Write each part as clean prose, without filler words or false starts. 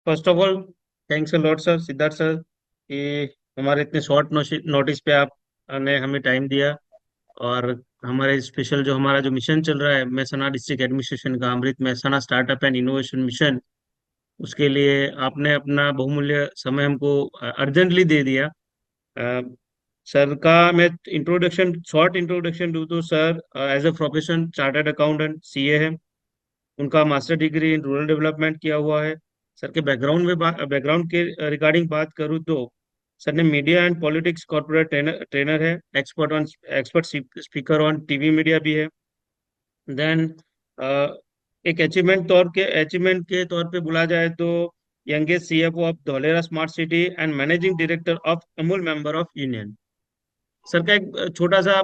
First of all, thanks a lot sir, Siddharth sir, कि हमारे इतने शॉर्ट नोटिस पे आप ने हमें टाइम दिया। और हमारे स्पेशल जो हमारा जो मिशन चल रहा है महसाना डिस्ट्रिक्ट एडमिनिस्ट्रेशन का, Amrit Mehsana startup and innovation mission, उसके लिए आपने अपना बहुमूल्य समय हमको अर्जेंटली दे दिया। अ, सर का मैं इंट्रोडक्शन, शॉर्ट इंट्रोडक्शन दूँ तो sir as a profession chartered accountant CA है। उनका master degree in rural development किया हुआ है। सर के बैकग्राउंड के रिगार्डिंग बात करूँ तो सर ने media and politics corporate trainer है, expert speaker on TV media भी है। देन एक अचीवमेंट के तौर पे बोला जाए तो youngest CFO of Dholera smart city and managing director of Amul member of union. Sir का एक छोटा सा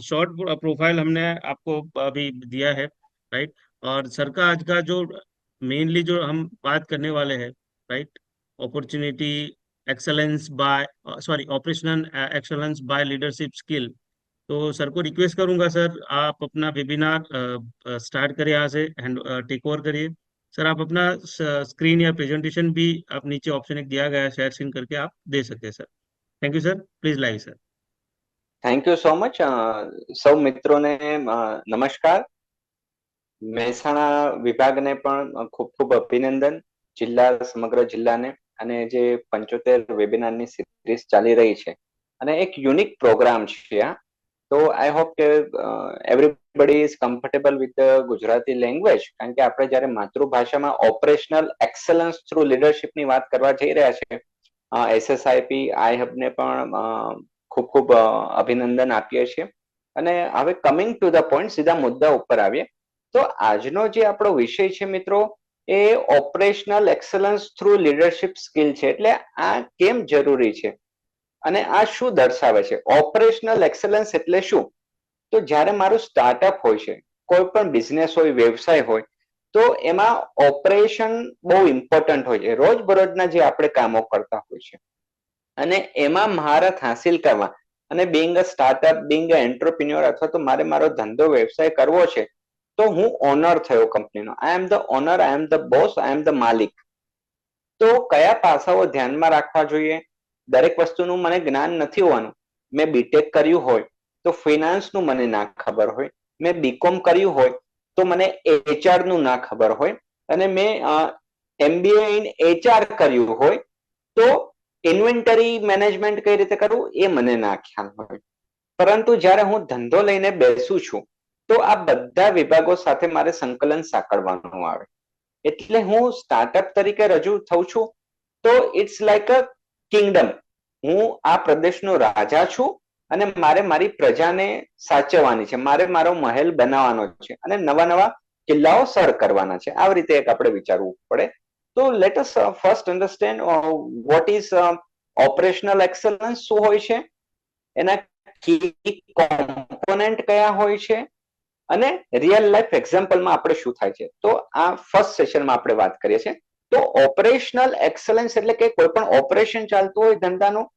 शॉर्ट प्रोफाइल हमने आपको अभी दिया है, राइट। और सर का आज का जो मेनली जो हम बात करने वाले हैं, right, opportunity excellence by sorry operational excellence by leadership skill. तो सर को रिक्वेस्ट करूंगा, सर आप अपना वेबिनार स्टार्ट करिए, यहाँ से हैंड टेक ओवर करिए। सर आप अपना स्क्रीन या प्रेजेंटेशन भी आप नीचे ऑप्शन एक दिया गया है, शेयर सीन करके आप दे सकते हैं sir. Thank you sir, please live sir. Thank you so much. સૌ મિત્રોને નમસ્કાર. મહેસાણા વિભાગને પણ ખૂબ ખૂબ અભિનંદન, સમગ્ર જિલ્લાને. અને જે 75 વેબિનારની સિરીઝ ચાલી રહી છે અને એક યુનિક પ્રોગ્રામ છે આ. તો આઈ હોપ કે everybody is comfortable with the Gujarati language, કારણ કે આપણે જ્યારે માતૃભાષામાં ઓપરેશનલ એક્સલન્સ થ્રુ લીડરશિપની વાત કરવા જઈ રહ્યા છે, એસએસઆઈપી આઈ હબને પણ ખૂબ ખૂબ અભિનંદન આપીએ છીએ. અને હવે કમિંગ ટુ ધ પોઈન્ટ, સીધા મુદ્દા ઉપર આવીએ તો આજનો જે આપણો વિષય છે મિત્રો, એ operational excellence through leadership skill છે. એટલે આ કેમ જરૂરી છે અને આ શું દર્શાવે છે? ઓપરેશનલ એક્સલન્સ એટલે શું? તો જ્યારે મારું સ્ટાર્ટઅપ હોય છે, કોઈ પણ બિઝનેસ હોય, વ્યવસાય હોય, તો એમાં ઓપરેશન બહુ ઇમ્પોર્ટન્ટ હોય છે. રોજબરોજના જે આપણે કામો કરતા હોય છે અને એમાં મહારત હાસિલ કરવા, અને being a startup, being a entrepreneur, અથવા તો મારો ધંધો વ્યવસાય કરવો છે, તો હું ઓનર થયો કંપનીનો. I am the owner, I am the boss, I am the માલિક. તો કયા પાસાઓ ધ્યાનમાં રાખવા જોઈએ? દરેક વસ્તુનું મને જ્ઞાન નથી હોવાનું. મેં બીટેક કર્યું હોય તો ફિનાન્સનું મને ના ખબર હોય, મેં બીકોમ કર્યું હોય તો મને એચઆર નું ના ખબર હોય, અને મેં એમબીએ ઇન એચઆર કર્યું હોય તો ઇન્વેન્ટરી મેનેજમેન્ટ કઈ રીતે કરવું એ મને ના ખ્યાલ હોય. પરંતુ જ્યારે હું ધંધો લઈને બેસું છું તો આ બધા વિભાગો સાથે મારે સંકલન સાંકળવાનું આવે. એટલે હું સ્ટાર્ટઅપ તરીકે રજૂ થઉં છું તો ઇટ્સ લાઈક અ કિંગડમ. હું આ પ્રદેશનો રાજા છું અને મારે મારી પ્રજાને સાચવવાની છે, મારે મારો મહેલ બનાવવાનો છે અને નવા નવા કિલ્લાઓ સર કરવાના છે. આવી રીતે એક આપણે વિચારવું પડે. તો let us first understand what is operational excellence, શું હોય છે, એના કી કોમ્પોનેન્ટ કયા હોય છે, અને રિયલ લાઈફ એક્ઝામ્પલમાં આપણે શું થાય છે. તો આ ફર્સ્ટ સેશનમાં આપણે વાત કરીએ છીએ. તો ઓપરેશનલ એક્સલન્સ એટલે કે કોઈ પણ ઓપરેશન ચાલતું હોય ધંધાનું,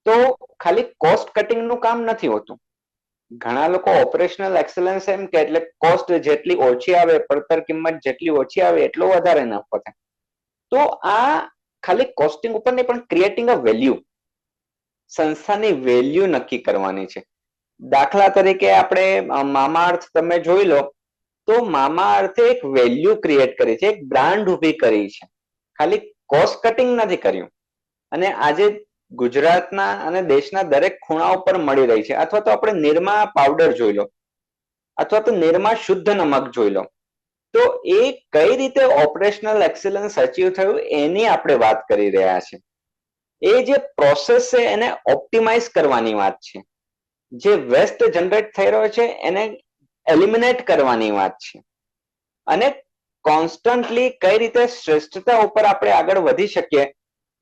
તો ખાલી કોસ્ટ કટિંગ નું કામ નથી હોતું. ઘણા લોકો ઓપરેશનલ એક્સલન્સ એમ કે એટલે કોસ્ટ જેટલી ઓછી આવે, પડતર કિંમત જેટલી ઓછી આવે એટલો વધારે નફો થાય. તો આ ખાલી કોસ્ટિંગ ઉપર નહીં, પણ ક્રિએટિંગ અ વેલ્યુ, સંસ્થાની વેલ્યુ નક્કી કરવાની છે. દાખલા તરીકે આપણે મામાઅર્થ તમે જોઈ લો, તો મામાઅર્થે એક વેલ્યુ ક્રિએટ કરી છે, એક બ્રાન્ડ ઉભી કરી છે, ખાલી કોસ્ટ કટિંગ નથી કર્યું. અને આજે ગુજરાતના અને દેશના દરેક ખૂણા ઉપર મળી રહી છે. અથવા તો આપણે નિરમા પાવડર જોઈ લો, અથવા તો નિરમા શુદ્ધ નમક જોઈ લો. તો એ કઈ રીતે ઓપરેશનલ એક્સલન્સ અચીવ થયું એની આપણે વાત કરી રહ્યા છીએ. એ જે પ્રોસેસ છે એને ઓપ્ટિમાઇઝ કરવાની વાત છે. જે વેસ્ટ જનરેટ થઈ રહ્યો છે એને એલિમિનેટ કરવાની વાત છે. અને કોન્સ્ટન્ટલી કઈ રીતે શ્રેષ્ઠતા ઉપર આપણે આગળ વધી શકીએ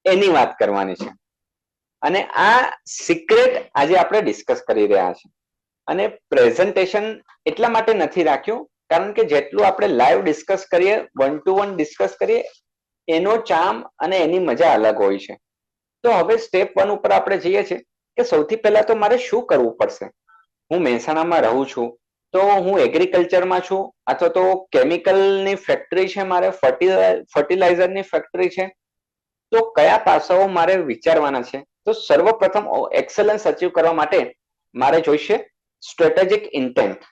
એની વાત કરવાની છે. અને આ સિક્રેટ આજે આપણે ડિસ્કસ કરી રહ્યા છીએ. અને પ્રેઝન્ટેશન એટલા માટે નથી રાખ્યું કારણ કે જેટલું આપણે લાઈવ ડિસ્કસ કરીએ, વન ટુ વન ડિસ્કસ કરીએ, એનો ચામ અને એની મજા અલગ હોય છે. તો હવે સ્ટેપ 1 ઉપર આપણે જઈએ છીએ કે સૌથી પહેલા તો મારે શું કરવું પડશે. હું મહેસાણામાં રહું છું, તો હું એગ્રીકલ્ચરમાં છું, અથવા તો કેમિકલની ફેક્ટરી છે, મારે ફર્ટિલાઇઝરની ફેક્ટરી છે, તો કયા પાસાઓ મારે વિચારવાના છે? તો સર્વપ્રથમ એક્સલન્સ અચીવ કરવા માટે મારે જોઈશે સ્ટ્રેટેજિક ઇન્ટેન્ટ.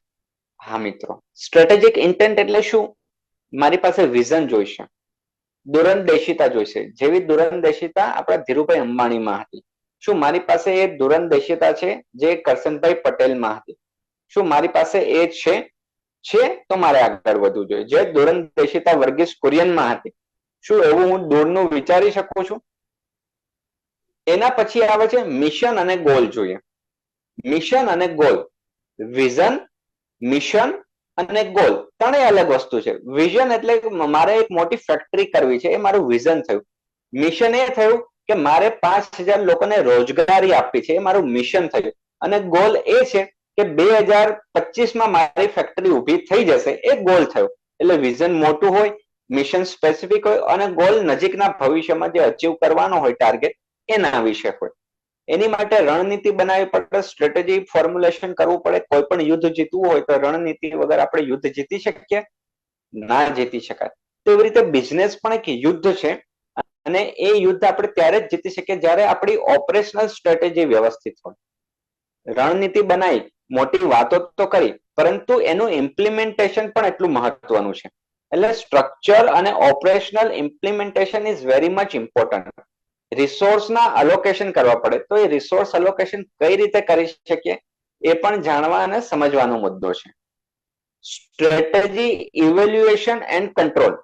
હા મિત્રો, સ્ટ્રેટેજિક ઇન્ટેન્ટ એટલે શું? મારી પાસે વિઝન જોઈશે, દૂરંદેશિતા જોઈશે, જેવી દૂરંદેશિતા આપણા ધીરુભાઈ અંબાણીમાં હતી. શું મારી પાસે એ દૂરંદેશિતા છે જે કરશનભાઈ પટેલમાં હતી? શું મારી પાસે એ છે તો મારે આગળ વધવું જોઈએ. જે દૂરંદેશિતા વર્ગીસ કુરિયનમાં હતી, શું એવું હું દૂરનું વિચારી શકું છું? એના પછી આવે છે મિશન અને ગોલ જોઈએ. મિશન અને ગોલ, વિઝન, મિશન અને ગોલ ત્રણેય અલગ વસ્તુ છે. વિઝન એટલે મારે એક મોટી ફેક્ટરી કરવી છે, એ મારું વિઝન થયું. મિશન એ થયું કે મારે 5,000 લોકોને રોજગારી આપવી છે, એ મારું મિશન થયું. અને ગોલ એ છે કે 2025માં મારી ફેક્ટરી ઊભી થઈ જશે, એ ગોલ થયો. એટલે વિઝન મોટું હોય, મિશન સ્પેસિફિક હોય અને ગોલ નજીકના ભવિષ્યમાં જે અચીવ કરવાનો હોય ટાર્ગેટ એના વિશે હોય. એની માટે રણનીતિ બનાવવી પડે, સ્ટ્રેટેજી ફોર્મ્યુલેશન કરવું પડે. કોઈ પણ યુદ્ધ જીતવું હોય તો રણનીતિ વગર આપણે યુદ્ધ જીતી શકીએ? ના જીતી શકાય. તો એવી રીતે બિઝનેસ પણ એક યુદ્ધ છે અને એ યુદ્ધ આપણે ત્યારે જ જીતી શકીએ જ્યારે આપણી ઓપરેશનલ સ્ટ્રેટેજી વ્યવસ્થિત હોય. રણનીતિ બનાવી, મોટી વાતો તો કરી, પરંતુ એનું ઇમ્પ્લિમેન્ટેશન પણ એટલું મહત્વનું છે. એટલે સ્ટ્રક્ચર અને operational implementation is very much important. રિસોર્સના અલોકેશન કરવા પડે, તો એ રિસોર્સ અલોકેશન કઈ રીતે કરી શકીએ એ પણ જાણવા અને સમજવાનો મુદ્દો છે. સ્ટ્રેટેજી, ઇવેલ્યુએશન એન્ડ કંટ્રોલ,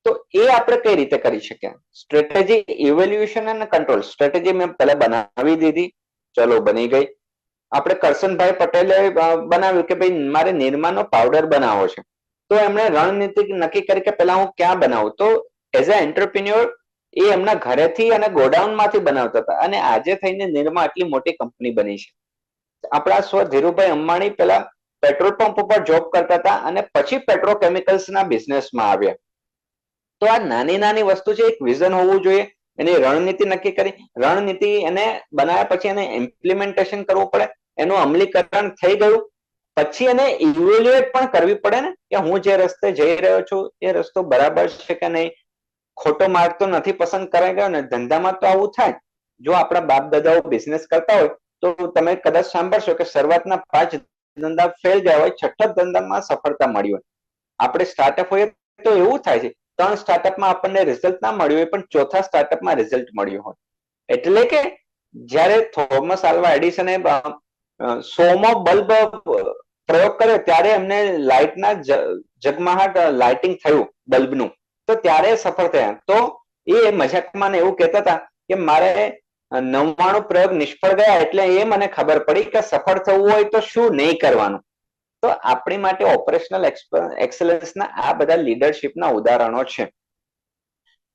તો એ આપણે કઈ રીતે કરી શકીએ? સ્ટ્રેટેજી, ઇવેલ્યુએશન અને કંટ્રોલ. સ્ટ્રેટેજી મેં પહેલા બનાવી દીધી, ચલો બની ગઈ. આપણે કરશનભાઈ પટેલે બનાવ્યું કે ભાઈ મારે નિરમાનો પાવડર બનાવવો છે, તો એમણે રણનીતિ નક્કી કરી કે પહેલા હું ક્યાં બનાવું. તો એઝ અ એન્ટરપ્રિન્યોર એ એમના ઘરેથી અને ગોડાઉનમાંથી બનાવતા હતા અને આજે થઈને નિરમા આટલી મોટી કંપની બની છે. આપણા ધીરુભાઈ અંબાણી પહેલા પેટ્રોલ પંપ ઉપર જોબ કરતા હતા અને પછી પેટ્રોકેમિકલ્સના બિઝનેસમાં આવ્યા. તો આ નાની નાની વસ્તુ છે. એક વિઝન હોવું જોઈએ, એની રણનીતિ નક્કી કરી, રણનીતિ એને બનાવ્યા પછી એને ઇમ્પ્લિમેન્ટેશન કરવું પડે, એનું અમલીકરણ થઈ ગયું પછી એને ઇવેલ્યુએટ પણ કરવી પડે ને કે હું જે રસ્તે જઈ રહ્યો છું એ રસ્તો બરાબર છે કે નહીં, ખોટો માર્ગ તો નથી પસંદ કરાઈ ગયો ને. ધંધામાં તો આવું થાય. જો આપણા બાપ દાદાઓ બિઝનેસ કરતા હોય તો તમે કદાચ સાંભળશો કે શરૂઆતના 5 ધંધા ફેલ ગયા હોય, છઠ્ઠા ધંધામાં સફળતા મળી હોય. આપણે સ્ટાર્ટઅપ હોય તો એવું થાય છે, 3 સ્ટાર્ટઅપમાં આપણને રિઝલ્ટ ના મળ્યું હોય પણ ચોથા સ્ટાર્ટઅપમાં રિઝલ્ટ મળ્યું હોય. એટલે કે જ્યારે થોમસ આલ્વા એડિસને 100મો બલ્બ પ્રયોગ કર્યો ત્યારે એમને લાઇટના ઝગમગાટ લાઇટિંગ થયું બલ્બનું, તો ત્યારે સફળ થયા. તો એ મજાકમાં એવું કહેતા હતા કે મારે 99 પ્રયોગ નિષ્ફળ ગયા એટલે એ મને ખબર પડી કે સફળ થવું હોય તો શું નહીં કરવાનું. તો આપણી માટે ઓપરેશનલ એક્સલન્સના આ બધા લીડરશિપના ઉદાહરણો છે.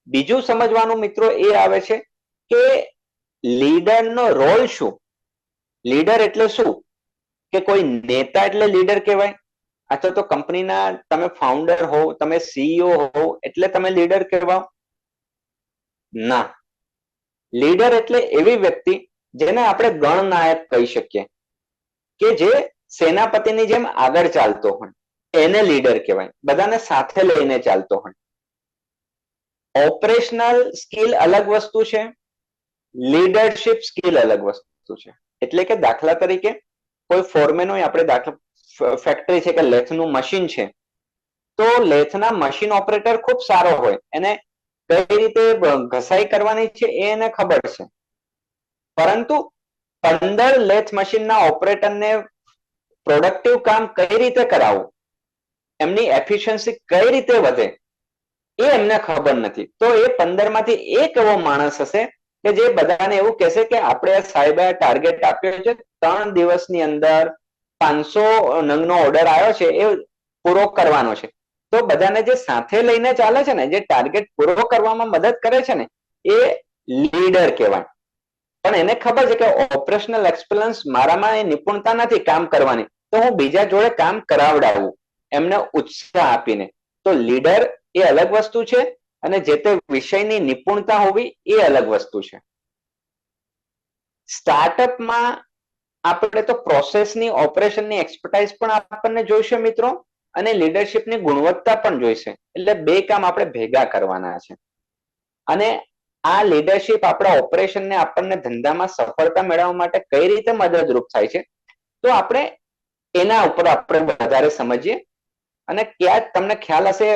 બીજું સમજવાનું મિત્રો એ આવે છે કે લીડરનો રોલ શું? લીડર એટલે શું? કે કોઈ નેતા એટલે લીડર કહેવાય? અથવા તો કંપનીના તમે ફાઉન્ડર હો, તમે સીઈઓ હો એટલે તમે લીડર કહેવાઓ? ના. લીડર એટલે એવી વ્યક્તિ જેને આપણે ગણનાયક કહી શકીએ, કે જે સેનાપતિની જેમ આગળ ચાલતો હોય, એને લીડર કહેવાય. બધાને સાથે લઈને ચાલતો હોય. ઓપરેશનલ સ્કિલ અલગ વસ્તુ છે, લીડરશિપ સ્કિલ અલગ વસ્તુ છે. એટલે કે દાખલા તરીકે કોઈ ફોરમેન હોય, આપણે ફેક્ટરી છે કે લેથનું મશીન છે, તો લેથના મશીન ઓપરેટર ખૂબ સારો હોય, એને કઈ રીતે ઘસાઈ કરવાની છે એ એને ખબર છે, પરંતુ 15 લેથ મશીનના ઓપરેટરને પ્રોડક્ટિવ કામ કઈ રીતે કરાવવું, એમની એફિશિયન્સી કઈ રીતે વધે એ એમને ખબર નથી. તો એ 15 માંથી એક એવો માણસ હશે કે જે બધાને એવું કહેશે કે આપણે સાહેબે ટાર્ગેટ આપ્યો છે, 3 દિવસની અંદર 500 નંગનો ઓર્ડર આવ્યો છે, એ પૂરો કરવાનો છે. તો બધાને જે સાથે લઈને ચાલે છે ને, જે ટાર્ગેટ પૂરો કરવામાં મદદ કરે છે ને, એ લીડર કહેવાય. પણ એને ખબર છે કે ઓપરેશનલ એક્સપલન્સ મારામાં એ નિપુણતા નથી કામ કરવાની, તો હું બીજા જોડે કામ કરાવડાવું એમને ઉત્સાહ આપીને. તો લીડર એ અલગ વસ્તુ છે અને જે તે વિષયની નિપુણતા હોવી એ અલગ વસ્તુ છે. સ્ટાર્ટઅપમાં આપણે તો પ્રોસેસની, ઓપરેશનની એક્સપર્ટાઇઝ પણ આપણને જોઈશે મિત્રો, અને લીડરશિપની ગુણવત્તા પણ જોઈશે. એટલે બે કામ આપણે ભેગા કરવાના છે. અને આ લીડરશિપ આપણા ઓપરેશનને આપણને ધંધામાં સફળતા મેળવવા માટે કઈ રીતે મદદરૂપ થાય છે, તો આપણે એના ઉપર આપણે વધારે સમજીએ. અને ક્યાંક તમને ખ્યાલ હશે,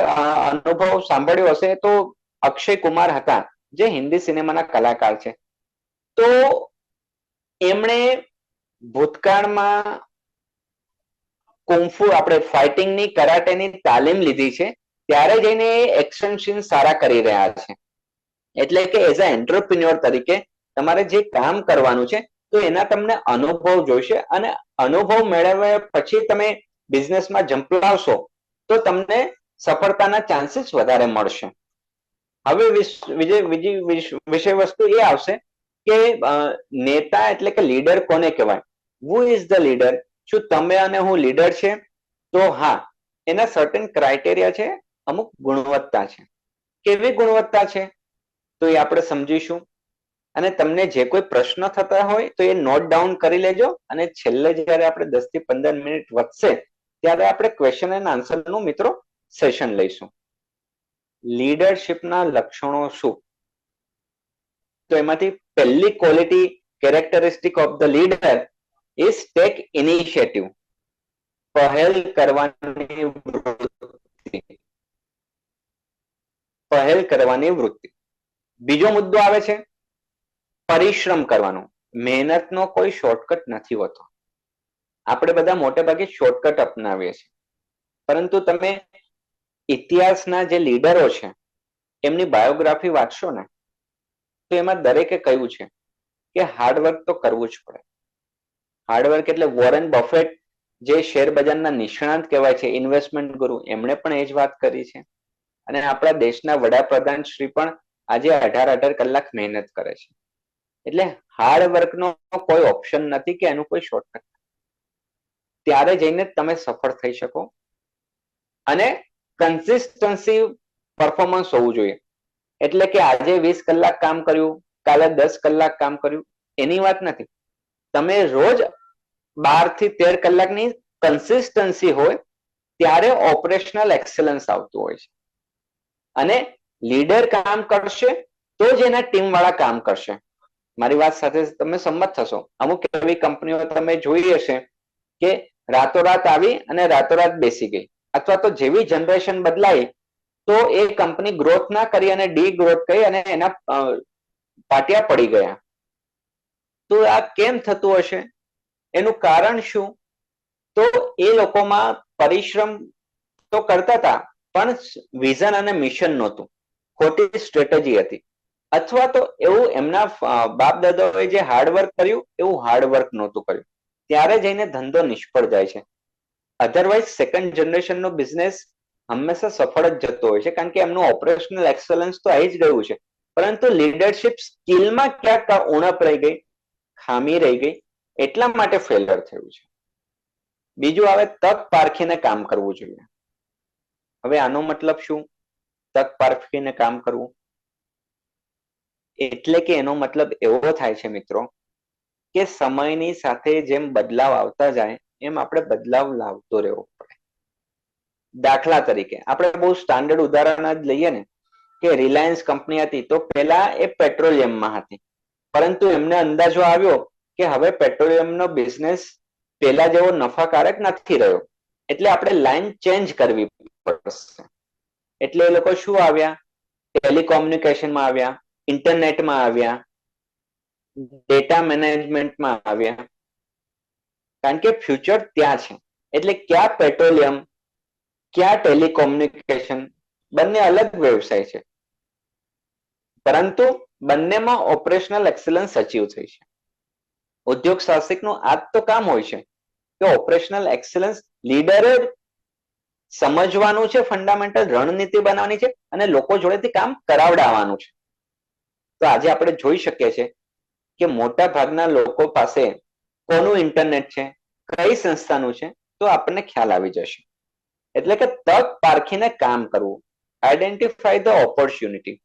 અનુભવ સાંભળ્યો હશે તો અક્ષય કુમાર હતા, જે હિન્દી સિનેમાના કલાકાર છે. તો એમણે ભૂતકાળમાં કુંફુ આપણે ફાઇટિંગની કરાટેની તાલીમ લીધી છે, ત્યારે જઈને એક્શન સીન સારા કરી રહ્યા છે. એટલે કે એઝ અ એન્ટરપ્રિન્યોર તરીકે તમારે જે કામ કરવાનું છે તો એના તમને અનુભવ જોઈશે, અને અનુભવ મેળવ્યા પછી તમે બિઝનેસમાં જંપ લાવશો તો તમને સફળતાના ચાન્સીસ વધારે મળશે. હવે બીજી વિષય વસ્તુ એ આવશે કે નેતા એટલે કે લીડર કોને કહેવાય? Who is the leader? શું તમે અને હું લીડર છે? તો હા, એના સર્ટેન ક્રાઇટેરિયા છે, અમુક ગુણવત્તા છે. કેવી ગુણવત્તા છે તો એ આપણે સમજીશું. અને તમને જે કોઈ પ્રશ્ન થતા હોય તો એ નોટ ડાઉન કરી લેજો, અને છેલ્લે જ્યારે આપણે 10 થી 15 મિનિટ વધશે ત્યારે આપણે ક્વેશ્ચન એન્ડ આન્સર નું મિત્રો સેશન લઈશું. લીડરશિપના લક્ષણો શું? તો એમાંથી પહેલી quality characteristic of the leader is take initiative. પહેલ કરવાની વૃત્તિ. પહેલ કરવાની વૃત્તિ. બીજો મુદ્દો આવે છે પરિશ્રમ કરવાનો. મહેનતનો કોઈ શોર્ટકટ નથી હોતો. આપણે બધા મોટે ભાગે શોર્ટકટ અપનાવીએ છીએ, પરંતુ તમે ઇતિહાસના જે લીડરો છે એમની બાયોગ્રાફી વાંચશો ને તો એમાં દરેકે કહ્યું છે કે હાર્ડવર્ક તો કરવું જ પડે. હાર્ડવર્ક એટલે વોરેન બફેટ, જે શેર બજારના નિષ્ણાંત કહેવાય છે, ઇન્વેસ્ટમેન્ટ ગુરુ, એમણે પણ એ જ વાત કરી છે. અને આપણા દેશના વડાપ્રધાન શ્રી પણ આજે 18 કલાક મહેનત કરે છે. એટલે હાર્ડવર્કનો કોઈ ઓપ્શન નથી કે એનું કોઈ શોર્ટકટ. ત્યારે જઈને તમે સફળ થઈ શકો. અને કન્સિસ્ટન્સી પરફોર્મન્સ હોવું જોઈએ. એટલે કે આજે 20 કલાક કામ કર્યું, કાલે 10 કલાક કામ કર્યું, એની વાત નથી. તમે રોજ 12 થી 13 કલાકની કન્સિસ્ટન્સી હોય ત્યારે ઓપરેશનલ એક્સલન્સ આવતું હોય છે. અને લીડર કામ કરશે તો જ એના ટીમ વાળા કામ કરશે. મારી વાત સાથે તમે સંમત થશો. અમુક એવી કંપનીઓ તમે જોઈ હશે કે રાતોરાત આવી અને રાતોરાત બેસી ગઈ, અથવા તો જેવી જનરેશન બદલાઈ તો એ કંપની ગ્રોથ ના કરી અને ડી ગ્રોથ કરી અને એના પાટિયા પડી ગયા. તો આ કેમ થતું હશે? એનું કારણ શું? તો એ લોકોમાં પરિશ્રમ તો કરતા હતા, પણ વિઝન અને મિશન નહોતું. ખોટી સ્ટ્રેટેજી હતી. અથવા તો એવું એમના બાપ દાદાઓએ જે હાર્ડવર્ક કર્યું એવું હાર્ડવર્ક નહોતું કર્યું. ત્યારે જઈને ધંધો નિષ્ફળ જાય છે. અધરવાઇઝ સેકન્ડ જનરેશનનો બિઝનેસ હંમેશા સફળ જ જતો હોય છે, કારણ કે એમનું ઓપરેશનલ એક્સલન્સ તો આવી જ ગયું છે. પરંતુ લીડરશિપ સ્કિલમાં ક્યાંક ઉણપ રહી ગઈ, ખામી રહી ગઈ, એટલા માટે ફેલર થયું છે. બીજું આવે તક પારખીને કામ કરવું જોઈએ. હવે આનો મતલબ શું? તક પારખીને કામ કરવું એટલે કે એનો મતલબ એવો થાય છે મિત્રો કે સમયની સાથે જેમ બદલાવ આવતા જાય એમ આપણે બદલાવ લાવતો રહેવો પડે. દાખલા તરીકે આપણે બહુ સ્ટાન્ડર્ડ ઉદાહરણ જ લઈએ ને, કે રિલાયન્સ કંપની હતી તો પહેલા એ પેટ્રોલિયમમાં હતી, પરંતુ એમને અંદાજો આવ્યો કે હવે પેટ્રોલિયમનો બિઝનેસ પહેલા જેવો નફાકારક નથી રહ્યો, એટલે આપણે લાઈન ચેન્જ કરવી પડશે. એટલે એ લોકો શું આવ્યા? ટેલિકોમ્યુનિકેશનમાં આવ્યા, ઇન્ટરનેટમાં આવ્યા, ડેટા મેનેજમેન્ટમાં આવ્યા. કારણ કે ફ્યુચર ત્યાં છે. એટલે ક્યાં પેટ્રોલિયમ, ક્યાં ટેલિકોમ્યુનિકેશન, બંને અલગ વ્યવસાય છે, પરંતુ બંનેમાં ઓપરેશનલ એક્સલન્સ અચીવ થઈ છે. ઉદ્યોગ સાહસિકનું આ તો કામ હોય છે કે ઓપરેશનલ એક્સલન્સ લીડરે સમજવાનું છે, ફંડામેન્ટલ રણનીતિ બનાવવાની છે અને લોકો જોડેથી કામ કરાવડાવવાનું છે. તો આજે આપણે જોઈ શકીએ છીએ કે મોટા ભાગના લોકો પાસે કોનું ઇન્ટરનેટ છે, કઈ સંસ્થાનું છે, તો આપણને ખ્યાલ આવી જશે. એટલે કે તક પારખીને કામ કરવું, આઈડેન્ટિફાય ધ ઓપોર્ચ્યુનિટી.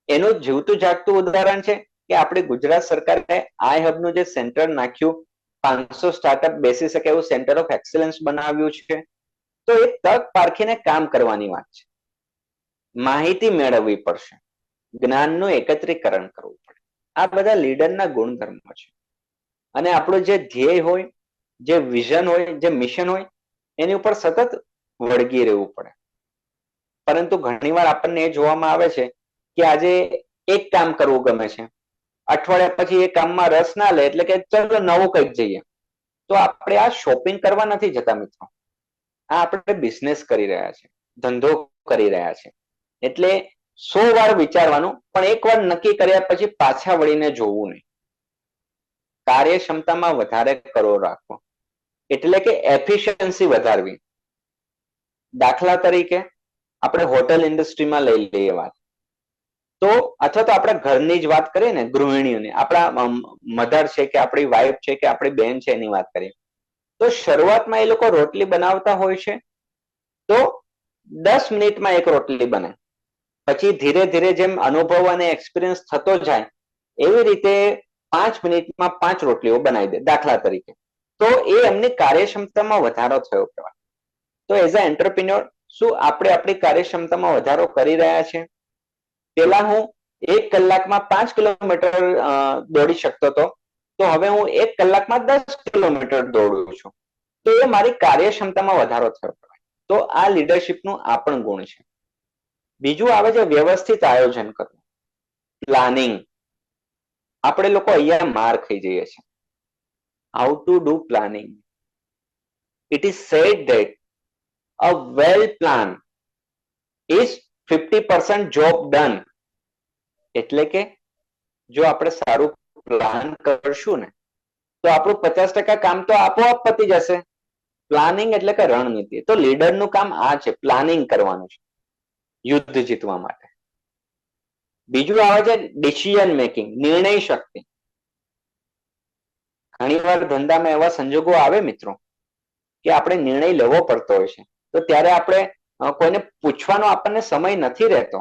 એનું જીવતું જાગતું ઉદાહરણ છે કે આપણે ગુજરાત સરકારે આઈ હબનું જે સેન્ટર નાખ્યું, 500 સ્ટાર્ટઅપ બેસી શકે એવું સેન્ટર ઓફ એક્સલન્સ બનાવ્યું છે. તો એ તક પારખીને કામ કરવાની વાત છે. માહિતી મેળવવી પડશે. જ્ઞાનનું એકત્રીકરણ કરવું પડે. આ બધા લીડરના ગુણધર્મો છે. અને આપણું જે ધ્યેય હોય, જે વિઝન હોય, જે મિશન હોય, એની ઉપર સતત વળગી રહેવું પડે. પરંતુ ઘણીવાર આપણને એ જોવામાં આવે છે કે આજે એક કામ કરવું ગમે છે, અઠવાડિયા પછી એ કામમાં રસ ના લે એટલે કે ચલો નવું કંઈક જઈએ. તો આપણે આ શોપિંગ કરવા નથી જતા મિત્રો, આ આપણે બિઝનેસ કરી રહ્યા છે, ધંધો કરી રહ્યા છે. એટલે 100 વાર વિચારવાનું, પણ એક વાર નક્કી કર્યા પછી પાછા વળીને જોવું નહીં. કાર્યક્ષમતામાં વધારે કરો રાખવો, એટલે કે એફિશિયન્સી વધારવી. દાખલા તરીકે આપણે હોટેલ ઇન્ડસ્ટ્રીમાં લઈ લઈએ વાત, તો અથવા તો આપણા ઘરની જ વાત કરીએ ને, ગૃહિણીઓની, આપણા મધર છે કે આપણી વાઈફ છે કે આપણી બેન છે એની વાત કરીએ, તો શરૂઆતમાં એ લોકો રોટલી બનાવતા હોય છે તો 10 મિનિટમાં એક રોટલી બને. પછી ધીરે ધીરે જેમ અનુભવ અને એક્સપિરિયન્સ થતો જાય એવી રીતે 5 મિનિટમાં 5 રોટલીઓ બનાવી દે દાખલા તરીકે. તો એ એમની કાર્યક્ષમતામાં વધારો થયો કહેવાય. તો એઝ અ એન્ટરપ્રિન્યોર શું આપણે આપણી કાર્યક્ષમતામાં વધારો કરી રહ્યા છે? પેલા હું 1 કલાકમાં 5 કિલોમીટર દોડી શકતો હતો, તો હવે હું 1 કલાકમાં 10 કિલોમીટર દોડું છું. તો એ મારી કાર્યક્ષમતામાં વધારો થયો. તો આ લીડરશિપનું આ પણ ગુણ છે. બીજું આવે છે વ્યવસ્થિત આયોજન કરવું, પ્લાનિંગ. આપણે લોકો અહીંયા માર ખાઈ જઈએ છીએ. How to do planning? It is said that a well plan is 50% job done. એટલે કે જો આપણે સારું પ્લાન કરશું ને તો આપણું 50% કામ તો આપોઆપ પતી જશે. પ્લાનિંગ એટલે કે રણનીતિ. તો લીડરનું કામ આ છે, પ્લાનિંગ કરવાનું છે યુદ્ધ જીતવા માટે. બીજું આવે છે ડિસિઝન મેકિંગ, નિર્ણય શક્તિ. ઘણીવાર ધંધામાં એવા સંજોગો આવે મિત્રો કે આપણે નિર્ણય લેવો પડતો હોય છે, તો ત્યારે આપણે કોઈને પૂછવાનો આપણને સમય નથી રહેતો,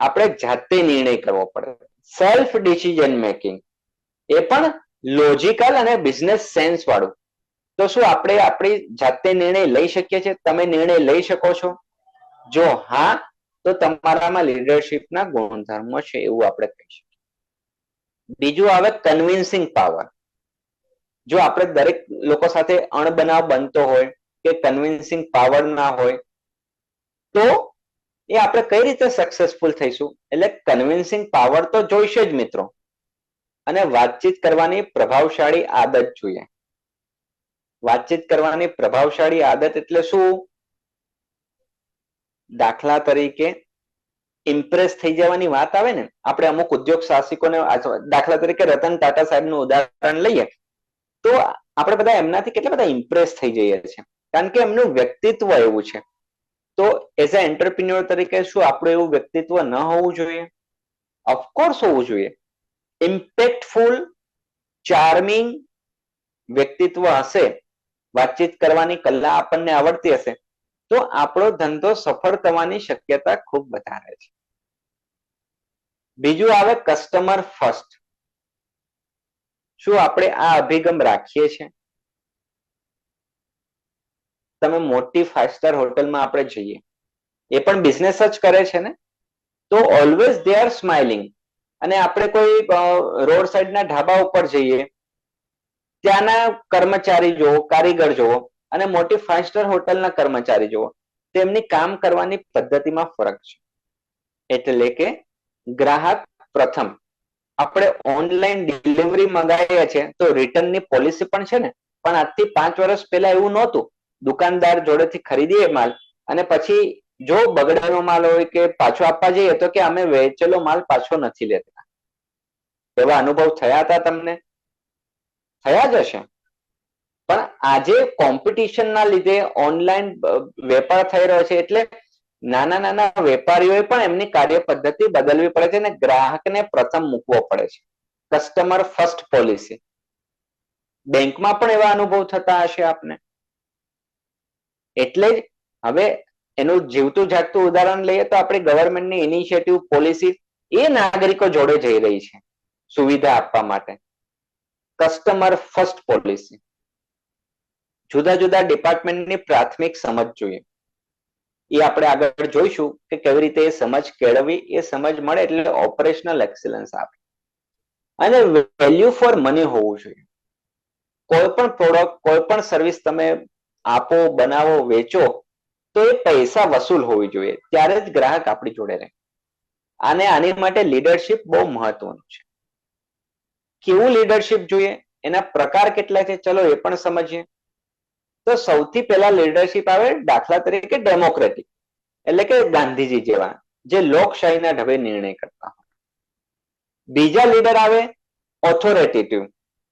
આપણે જાતે નિર્ણય કરવો પડે. સેલ્ફ ડિસિઝન મેકિંગ એ પણ લોજિકલ અને બિઝનેસ સેન્સ વાળું. તો શું આપણે આપણી જાતે નિર્ણય લઈ શકીએ છીએ? તમે નિર્ણય લઈ શકો છો? જો હા, તો તમારામાં લીડરશિપના ગુણધર્મો છે એવું આપણે કહી શકીએ. બીજું આવે કન્વિન્સિંગ પાવર. જો આપણે દરેક લોકો સાથે અણબનાવ બનતો હોય કે કન્વિન્સિંગ પાવર ના હોય તો એ આપણે કઈ રીતે સક્સેસફુલ થઈશું? એટલે કન્વિન્સિંગ પાવર તો જોઈશે જ મિત્રો, અને વાતચીત કરવાની પ્રભાવશાળી આદત જોઈએ. વાતચીત કરવાની પ્રભાવશાળી આદત એટલે શું? દાખલા તરીકે ઇમ્પ્રેસ થઈ જવાની વાત આવે ને, આપણે અમુક ઉદ્યોગ સાહસિકોને, દાખલા તરીકે રતન ટાટા સાહેબનું ઉદાહરણ લઈએ તો આપણે બધા એમનાથી કેટલા બધા ઇમ્પ્રેસ થઈ જઈએ છીએ, કારણ કે એમનું વ્યક્તિત્વ એવું છે. તો એઝ અ એન્ટરપ્રિન્યોર તરીકે શું આપણું એવું વ્યક્તિત્વ ન હોવું જોઈએ? ઓફકોર્સ હોવું જોઈએ. ઇમ્પેક્ટફુલ, ચાર્મિંગ વ્યક્તિત્વ હશે, વાતચીત કરવાની કલા આપણને આવડતી હશે, તો આપણો ધંધો સફળ થવાની શક્યતા ખૂબ વધારે છે. બીજું આવે કસ્ટમર ફર્સ્ટ. શું આપણે આ અભિગમ રાખીએ છીએ? તમે મોટી 5 સ્ટાર હોટલમાં આપણે જઈએ, એ પણ બિઝનેસ જ કરે છે ને, તો ઓલવેઝ દે આર સ્માઇલિંગ. અને આપણે કોઈ રોડ સાઈડના ઢાબા ઉપર જઈએ, ત્યાંના કર્મચારી જુઓ, કારીગર જુઓ, અને મોટી 5 સ્ટાર હોટલના કર્મચારી જુઓ, તેમની કામ કરવાની પદ્ધતિમાં ફરક છે. એટલે કે ગ્રાહક પ્રથમ. આપણે ઓનલાઈન ડિલિવરી મંગાવીએ છીએ તો રિટર્નની પોલિસી પણ છે ને, પણ આજથી 5 વર્ષ પહેલા એવું નહોતું. દુકાનદાર જોડેથી ખરીદીએ માલ, અને પછી જો બગડેલો માલ હોય કે પાછો આપવા જઈએ તો કે અમે વેચેલો માલ પાછો નથી લેતા. એવા અનુભવ થયા હતા તમને? થયા જ હશે. પણ આજે કોમ્પિટિશનના લીધે ઓનલાઈન વેપાર થઈ રહ્યો છે, એટલે નાના નાના વેપારીઓએ પણ એમની કાર્ય પદ્ધતિ બદલવી પડે છે અને ગ્રાહકને પ્રથમ મૂકવો પડે છે. Customer first policy. બેંકમાં પણ એવા અનુભવ થતા હશે આપને. એટલે જ હવે એનું જીવતું જાગતું ઉદાહરણ લઈએ તો આપણી ગવર્મેન્ટની ઇનિશિયેટિવ પોલિસી એ નાગરિકો જોડે જઈ રહી છે સુવિધા આપવા માટે. Customer first policy. જુદા જુદા ડિપાર્ટમેન્ટની પ્રાથમિક સમજ જોઈએ. એ આપણે આગળ જોઈશું કે કેવી રીતે એ સમજ કેળવવી, એ સમજ મળે એટલે ઓપરેશનલ એક્સલન્સ આવે. અને વેલ્યુ ફોર મની હોવું જોઈએ. કોઈ પણ પ્રોડક્ટ, કોઈ પણ સર્વિસ તમે આપો, બનાવો, વેચો તો એ પૈસા વસૂલ હોવી જોઈએ, ત્યારે જ ગ્રાહક આપણી જોડે રહે. અને આની માટે લીડરશિપ બહુ મહત્વનું છે. કેવું લીડરશિપ જોઈએ, એના પ્રકાર કેટલા છે, ચલો એ પણ સમજીએ. તો સૌથી પહેલા લીડરશિપ આવે દાખલા તરીકે ડેમોક્રેટિક, એટલે કે ગાંધીજી જેવા, જે લોકશાહીના ઢબે નિર્ણય કરતા હોય. બીજા લીડર આવે ઓથોરિટેટિવ.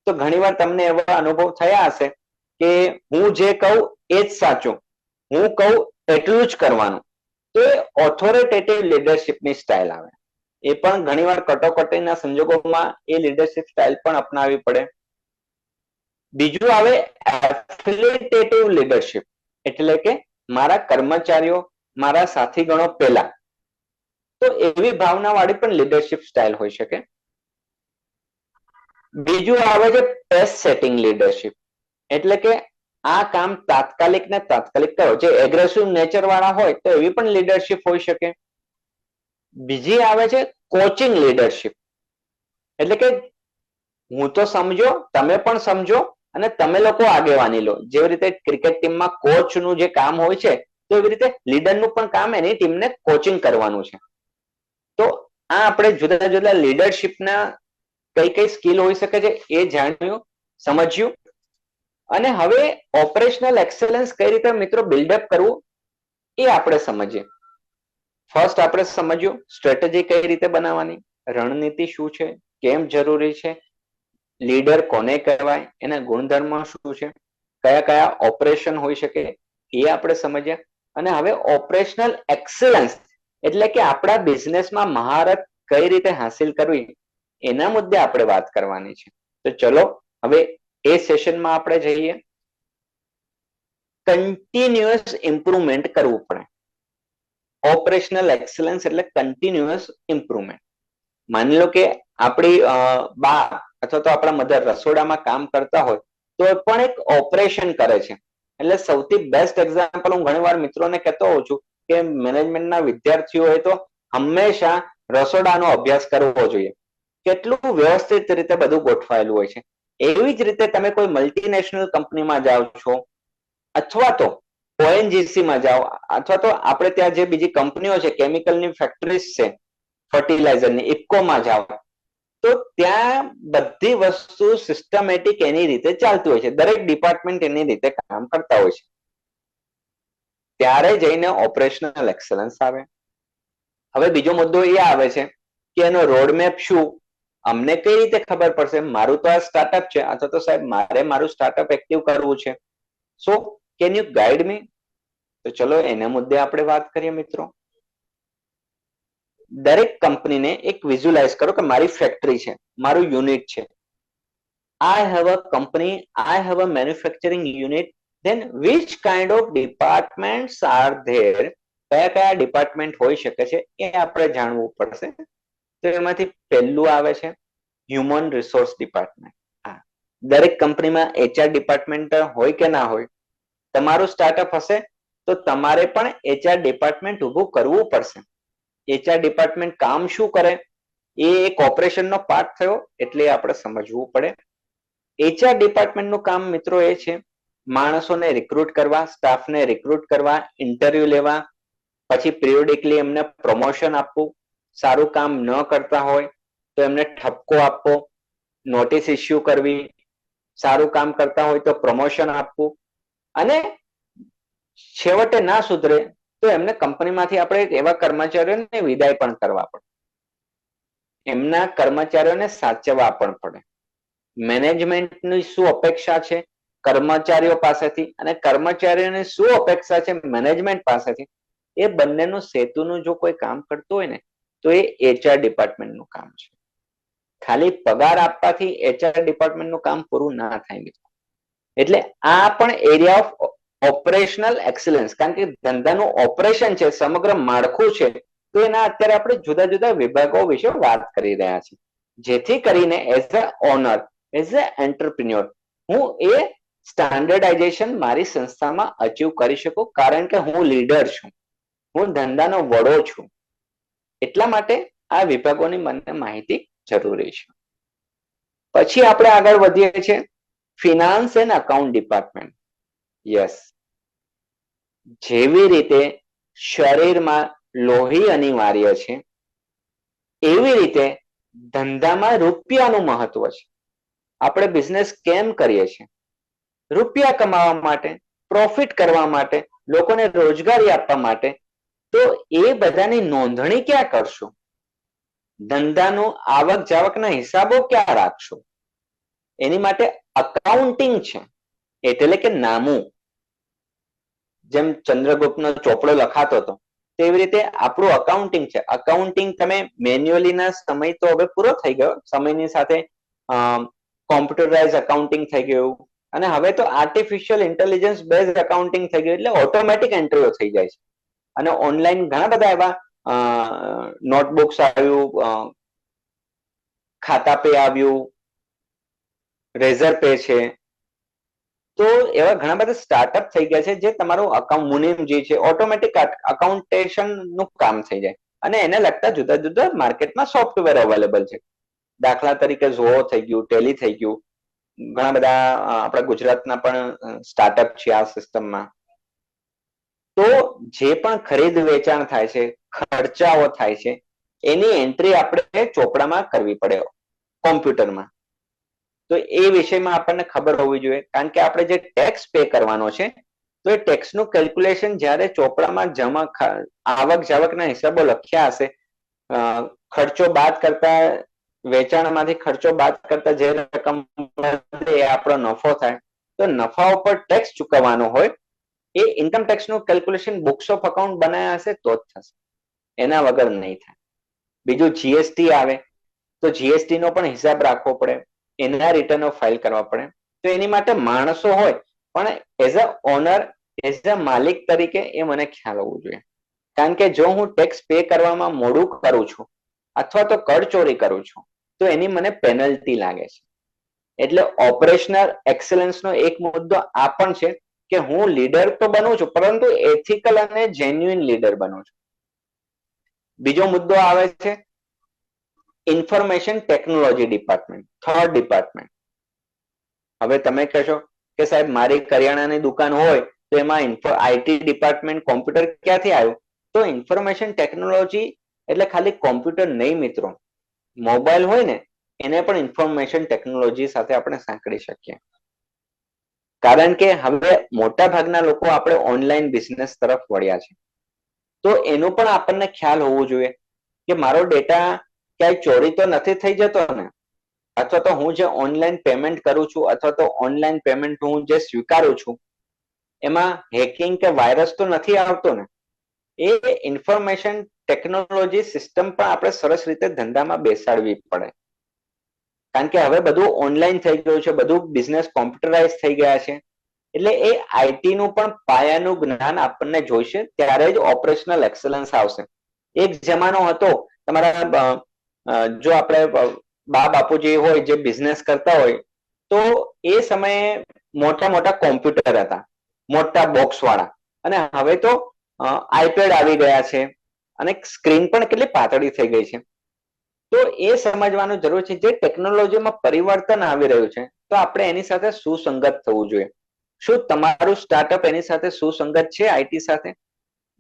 તો ઘણીવાર તમને એવા અનુભવ થયા હશે કે હું જે કહું એ જ સાચું, હું કહું એટલું જ કરવાનું. તો એ ઓથોરિટેટિવ લીડરશિપની સ્ટાઇલ આવે. એ પણ ઘણીવાર કટોકટીના સંજોગોમાં એ લીડરશિપ સ્ટાઇલ પણ અપનાવવી પડે. બીજું આવે એફિલિટેટિવ લીડરશિપ, એટલે કે મારા કર્મચારીઓ, મારા સાથીગણો પહેલા. તો એવી ભાવના વાળી પણ લીડરશિપ સ્ટાઇલ હોઈ શકે. બીજું આવે છે પેસ સેટિંગ લીડરશિપ, એટલે કે આ કામ તાત્કાલિક ને તાત્કાલિક કરો, જે એગ્રેસિવ નેચર વાળા હોય તો એવી પણ લીડરશિપ હોઈ શકે. બીજી આવે છે કોચિંગ લીડરશિપ, એટલે કે હું તો સમજો, તમે પણ સમજો અને તમે લોકો આગેવાની લો. જેવી રીતે ક્રિકેટ ટીમમાં કોચ નું જે કામ હોય છે, તો એવી રીતે લીડરનું પણ કામ એની ટીમને કોચિંગ કરવાનું છે. તો આ આપણે જુદા જુદા લીડરશિપના કઈ કઈ સ્કિલ હોઈ શકે છે એ જાણ્યું, સમજ્યું. અને હવે ઓપરેશનલ એક્સેલન્સ કઈ રીતે મિત્રો બિલ્ડઅપ કરવું એ આપણે સમજીએ. ફર્સ્ટ આપણે સમજ્યું સ્ટ્રેટેજી કઈ રીતે બનાવવાની, રણનીતિ શું છે, કેમ જરૂરી છે, લીડર કોને કહેવાય, એના ગુણધર્મો શું છે, કયા કયા ઓપરેશન હોઈ શકે એ આપણે સમજ્યા. અને હવે ઓપરેશનલ એક્સેલન્સ એટલે કે આપણા બિઝનેસમાં મહારત કઈ રીતે હાસિલ કરવી એના મુદ્દે આપણે વાત કરવાની છે. તો ચલો હવે એ સેશનમાં આપણે જઈએ. કન્ટિન્યુઅસ ઇમ્પ્રુવમેન્ટ કરવું પડે. ઓપરેશનલ એક્સલન્સ એટલે કન્ટિન્યુઅસ ઇમ્પ્રુવમેન્ટ. માની લો કે આપણી બા અથવા તો આપણા મધર રસોડામાં કામ કરતા હોય તો એ પણ એક ઓપરેશન કરે છે. એટલે સૌથી બેસ્ટ એક્ઝામ્પલ હું ઘણીવાર મિત્રોને કહેતો હોઉં છું કે મેનેજમેન્ટના વિદ્યાર્થીઓએ તો હંમેશા રસોડાનો અભ્યાસ કરવો જોઈએ. કેટલું વ્યવસ્થિત રીતે બધું ગોઠવાયેલું હોય છે. એવી જ રીતે તમે કોઈ મલ્ટીનેશનલ કંપનીમાં જાઓ છો અથવા તો ઓએનજીસી માં જાઓ અથવા તો આપણે ત્યાં જે બીજી કંપનીઓ છે, કેમિકલની ફેક્ટરીઝ છે, ફર્ટિલાઇઝરની, ઇફકોમાં જાઓ, તો ત્યાં બધી વસ્તુ સિસ્ટમેટિક એની રીતે ચાલતી હોય છે. દરેક ડિપાર્ટમેન્ટ એની રીતે કામ કરતા હોય છે. ત્યારે જઈને ઓપરેશનલ એક્સલન્સ આવે. હવે બીજો મુદ્દો એ આવે છે કે એનો રોડમેપ શું, અમને કઈ રીતે ખબર પડશે, મારું તો આ સ્ટાર્ટઅપ છે અથવા તો સાહેબ મારે મારું સ્ટાર્ટઅપ એક્ટિવ કરવું છે, સો કેન યુ ગાઈડ મી. તો ચલો એના મુદ્દે આપણે વાત કરીએ મિત્રો. દરેક કંપનીને એક વિઝ્યુલાઇઝ કરો કે મારી ફેક્ટરી છે, મારું યુનિટ છે. I have a company, I have a manufacturing unit, then which kind of departments are there? કયા કયા ડિપાર્ટમેન્ટ હોઈ શકે છે એ આપણે જાણવું પડશે. તો એમાંથી પહેલું આવે છે હ્યુમન રિસોર્સ ડિપાર્ટમેન્ટ. દરેક કંપનીમાં એચઆર ડિપાર્ટમેન્ટ હોય કે ના હોય, તમારું સ્ટાર્ટઅપ હશે તો તમારે પણ એચઆર ડિપાર્ટમેન્ટ ઊભું કરવું પડશે. એચઆર ડિપાર્ટમેન્ટ કામ શું કરે એ એક ઓપરેશનનો પાર્ટ થયો, એટલે આપણે સમજવું પડે. એચઆર ડિપાર્ટમેન્ટનું કામ મિત્રો એ છે માણસોને રિક્રુટ કરવા, સ્ટાફને રિક્રુટ કરવા, ઇન્ટરવ્યુ લેવા, પછી પિરિયોડિકલી એમને પ્રમોશન આપવું, સારું કામ ન કરતા હોય તો એમને ઠપકો આપવો, નોટિસ ઇસ્યુ કરવી, સારું કામ કરતા હોય તો પ્રમોશન આપવું, અને છેવટે ના સુધરે તો એમને કંપનીમાંથી આપણે એવા કર્મચારીઓને વિદાય પણ કરવા પડે. એમના કર્મચારીઓને સાચવવા પણ પડે. મેનેજમેન્ટની શું અપેક્ષા છે કર્મચારીઓ પાસેથી અને કર્મચારીઓની શું અપેક્ષા છે મેનેજમેન્ટ પાસેથી, એ બંનેનું સેતુનું જો કોઈ કામ કરતું હોય ને તો એ એચઆર ડિપાર્ટમેન્ટનું કામ છે. ખાલી પગાર આપવાથી એચઆર ડિપાર્ટમેન્ટનું કામ પૂરું ના થાય મિત્રો. એટલે આ પણ એરિયા ઓફ ઓપરેશનલ એક્સલન્સ, કારણ કે ધંધાનું ઓપરેશન છે, સમગ્ર માળખું છે, તો એના અત્યારે આપણે જુદા જુદા વિભાગો વિશે વાત કરી રહ્યા છીએ. જેથી કરીને as a owner, as a entrepreneur હું એ સ્ટાન્ડર્ડાઇઝેશન મારી સંસ્થામાં અચીવ કરી શકું, કારણ કે હું લીડર છું. હું ધંધાનો વડો છું. એટલા માટે આ વિભાગોની મને માહિતી જરૂરી છે. પછી આપણે આગળ વધીએ છીએ finance and account department. Yes, જેવી રીતે શરીરમાં લોહી અનિવાર્ય છે એવી રીતે ધંધામાં રૂપિયાનું મહત્વ છે. આપણે બિઝનેસ કેમ કરીએ છીએ? રૂપિયા કમાવા માટે, પ્રોફિટ કરવા માટે, લોકોને રોજગારી આપવા માટે. તો એ બધાની નોંધણી ક્યાં કરશું? ધંધાનું આવક જાવકના હિસાબો ક્યાં રાખશું? એની માટે અકાઉન્ટિંગ છે, એટલે કે નામું. જેમ ચંદ્રગુપ્તનો ચોપડો લખાતો હતો તેવી રીતે આપણું અકાઉન્ટિંગ છે. અકાઉન્ટિંગ તમે મેન્યુઅલી ના સમય તો હવે પૂરો થઈ ગયો, સમયની સાથે કોમ્પ્યુટરાઇઝ અકાઉન્ટિંગ થઈ ગયું અને હવે તો આર્ટિફિશિયલ ઇન્ટેલિજન્સ બેઝ અકાઉન્ટિંગ થઈ ગયું, એટલે ઓટોમેટિક એન્ટ્રીઓ થઈ જાય છે. અને ઓનલાઈન ઘણા બધા એવા નોટબુક્સ આવ્યું, ખાતા પે આવ્યું, રેઝર પે છે. તો એવા ઘણા બધા સ્ટાર્ટઅપ થઈ ગયા છે જે તમારું અકાઉન્ટ મુનિમ જે છે ઓટોમેટિક અકાઉન્ટેશન નું કામ થઈ જાય અને એને લગતા જુદા જુદા માર્કેટમાં સોફ્ટવેર અવેલેબલ છે. દાખલા તરીકે ઝોહો થઈ ગયું, ટેલી થઈ ગયું, ઘણા બધા આપણા ગુજરાતના પણ સ્ટાર્ટઅપ છે આ સિસ્ટમમાં. તો જે પણ ખરીદ વેચાણ થાય છે, ખર્ચાઓ થાય છે, એની એન્ટ્રી આપણે ચોપડામાં કરવી પડે કોમ્પ્યુટરમાં. તો એ વિષયમાં આપણને ખબર હોવી જોઈએ, કારણ કે આપણે જે ટેક્સ પે કરવાનો છે તો એ ટેક્સનું કેલ્ક્યુલેશન જ્યારે ચોપડામાં આવક જાવકના હિસાબો લખ્યા હશે, ખર્ચો બાદ કરતા, વેચાણમાંથી ખર્ચો બાદ કરતા જે રકમ એ આપણો નફો થાય, તો નફા ઉપર ટેક્સ ચૂકવવાનો હોય એ ઇન્કમ ટેક્સનું કેલ્ક્યુલેશન બુક્સ ઓફ અકાઉન્ટ બનાવ્યા હશે તો જ થશે, એના વગર નહીં થાય. બીજું જીએસટી આવે તો જીએસટી નો પણ હિસાબ રાખવો પડે, એના રિટર્નો ફાઇલ કરવા પડે. તો એની માટે માણસો હોય, પણ as a owner, as a માલિક તરીકે એ મને ખ્યાલ હોવું જોઈએ. કારણ કે જો હું ટેક્સ પે કરવામાં મોડું કરું છું અથવા તો કરચોરી કરું છું તો એની મને પેનલ્ટી લાગે છે. એટલે ઓપરેશનલ એક્સેલન્સનો એક મુદ્દો આ પણ છે કે હું લીડર તો બનું છું, પરંતુ એથિકલ અને જેન્યુઇન લીડર બનું છું. બીજો મુદ્દો આવે છે information technology department, third department. હવે તમે કહેશો કે સાહેબ મારી કરિયાણાની દુકાન હોય તો એમાં આઈટી ડિપાર્ટમેન્ટ, કોમ્પ્યુટર ક્યાંથી આવ્યું? તો ઇન્ફોર્મેશન ટેકનોલોજી એટલે ખાલી કોમ્પ્યુટર નહીં મિત્રો, મોબાઈલ હોય ને એને પણ ઇન્ફોર્મેશન ટેકનોલોજી સાથે આપણે સાંકળી શકીએ. કારણ કે હવે મોટા ભાગના લોકો આપણે ઓનલાઈન બિઝનેસ તરફ વળ્યા છે. તો એનું પણ આપણને ખ્યાલ હોવો જોઈએ કે મારો ડેટા ક્યાંય ચોરી તો નથી થઈ જતો ને, અથવા તો હું જે ઓનલાઈન પેમેન્ટ કરું છું અથવા તો ઓનલાઈન પેમેન્ટ હું જે સ્વીકારું છું એમાં હેકિંગ કે વાયરસ તો નથી આવતો ને. એ ઇન્ફોર્મેશન ટેકનોલોજી સિસ્ટમ પણ આપણે સરસ રીતે ધંધામાં બેસાડવી પડે. કારણ કે હવે બધું ઓનલાઈન થઈ ગયું છે, બધું બિઝનેસ કોમ્પ્યુટરાઇઝ થઈ ગયા છે. એટલે એ આઈટી નું પણ પાયાનું જ્ઞાન આપણને જોઈશે, ત્યારે જ ઓપરેશનલ એક્સલન્સ આવશે. એક જમાનો હતો તમારા, જો આપણે બા બાપુજી હોય જે બિઝનેસ કરતા હોય તો એ સમયે મોટા મોટા કોમ્પ્યુટર હતા, મોટા બોક્સ વાળા, અને હવે તો આઈપેડ આવી ગયા છે અને સ્ક્રીન પણ કેટલી પાતળી થઈ ગઈ છે. તો એ સમજવાનું જરૂર છે જે ટેકનોલોજીમાં પરિવર્તન આવી રહ્યું છે તો આપણે એની સાથે સુસંગત થવું જોઈએ. શું તમારું સ્ટાર્ટઅપ એની સાથે સુસંગત છે આઈટી સાથે?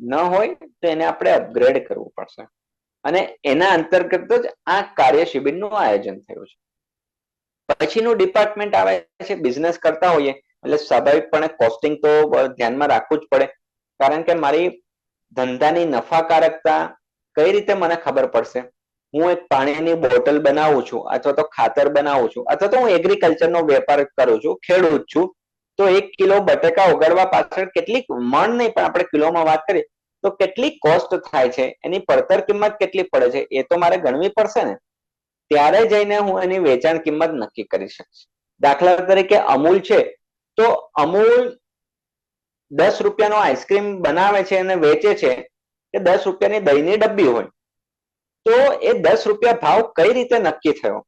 ન હોય તો એને આપણે અપગ્રેડ કરવું પડશે. અને એના અંતર્ગત જ આ કાર્ય શિબિરનું આયોજન થયું છે. પછીનું ડિપાર્ટમેન્ટ આવે છે, બિઝનેસ કરતા હોઈએ એટલે સ્વાભાવિકપણે કોસ્ટિંગ તો ધ્યાનમાં રાખવું જ પડે. કારણ કે મારી ધંધાની નફાકારકતા કઈ રીતે મને ખબર પડશે? હું એક પાણીની બોટલ બનાવું છું અથવા તો ખાતર બનાવું છું અથવા તો હું એગ્રીકલ્ચરનો વેપાર કરું છું, ખેડૂત છું, તો 1 કિલો બટાકા ઉગાડવા પાછળ કેટલીક, મણ નહીં પણ આપણે કિલોમાં વાત કરીએ તો કેટલી કોસ્ટ થાય છે, એની પડતર કિંમત કેટલી પડે છે, એ તો મારે ગણવી પડશે ને. ત્યારે જઈને હું એની વેચાણ કિંમત નક્કી કરી શકીશ. દાખલા તરીકે અમૂલ છે તો અમૂલ 10 રૂપિયાનો આઈસ્ક્રીમ બનાવે છે અને વેચે છે કે 10 રૂપિયાની દહીંની ડબ્બી હોય, તો એ 10 રૂપિયા ભાવ કઈ રીતે નક્કી થયો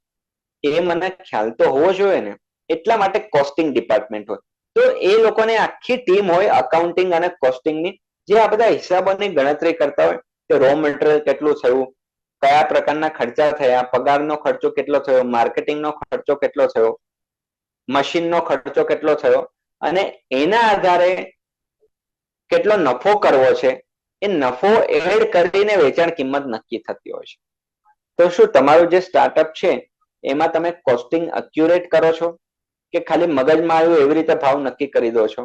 એ મને ખ્યાલ તો હોવો જોઈએ ને. એટલા માટે કોસ્ટિંગ ડિપાર્ટમેન્ટ હોય. તો એ લોકોને આખી ટીમ હોય અકાઉન્ટિંગ અને કોસ્ટિંગની, જે આ બધા હિસાબોની ગણતરી કરતા હોય કે રો મટીરિયલ કેટલું થયું, કયા પ્રકારના ખર્ચા થયા, પગારનો ખર્ચો કેટલો થયો, માર્કેટિંગનો ખર્ચો કેટલો થયો, મશીનનો ખર્ચો કેટલો થયો, અને એના આધારે કેટલો નફો કરવો છે, એ નફો એડ કરીને વેચાણ કિંમત નક્કી થતી હોય છે. તો શું તમારું જે સ્ટાર્ટઅપ છે એમાં તમે કોસ્ટિંગ અક્યુરેટ કરો છો કે ખાલી મગજમાં આવ્યું એવી રીતે ભાવ નક્કી કરી દો છો?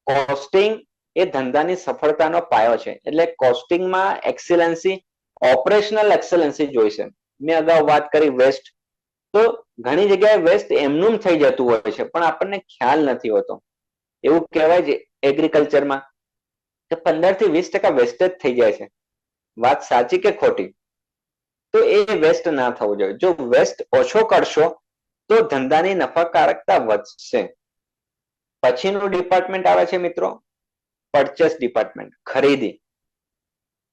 કોસ્ટિંગ એ ધંધાની સફળતાનો પાયો છે. એટલે કોસ્ટિંગમાં એક્સેલન્સી, ઓપરેશનલ એક્સેલન્સી જોઈશે. મેં અગાઉ વાત કરી વેસ્ટ, તો ઘણી જગ્યાએ વેસ્ટ એમનું થઈ જતું હોય છે પણ આપણને ખ્યાલ નથી હોતો. એવું કહેવાય છે એગ્રીકલ્ચરમાં કે 15 થી 20% વેસ્ટેજ થઈ જાય છે. વાત સાચી કે ખોટી? તો એ વેસ્ટ ના થવું જોઈએ. જો વેસ્ટ ઓછો કરશો તો ધંધાની નફાકારકતા વધશે. પછીનું ડિપાર્ટમેન્ટ આવે છે મિત્રો પરચેસ ડિપાર્ટમેન્ટ, ખરીદી.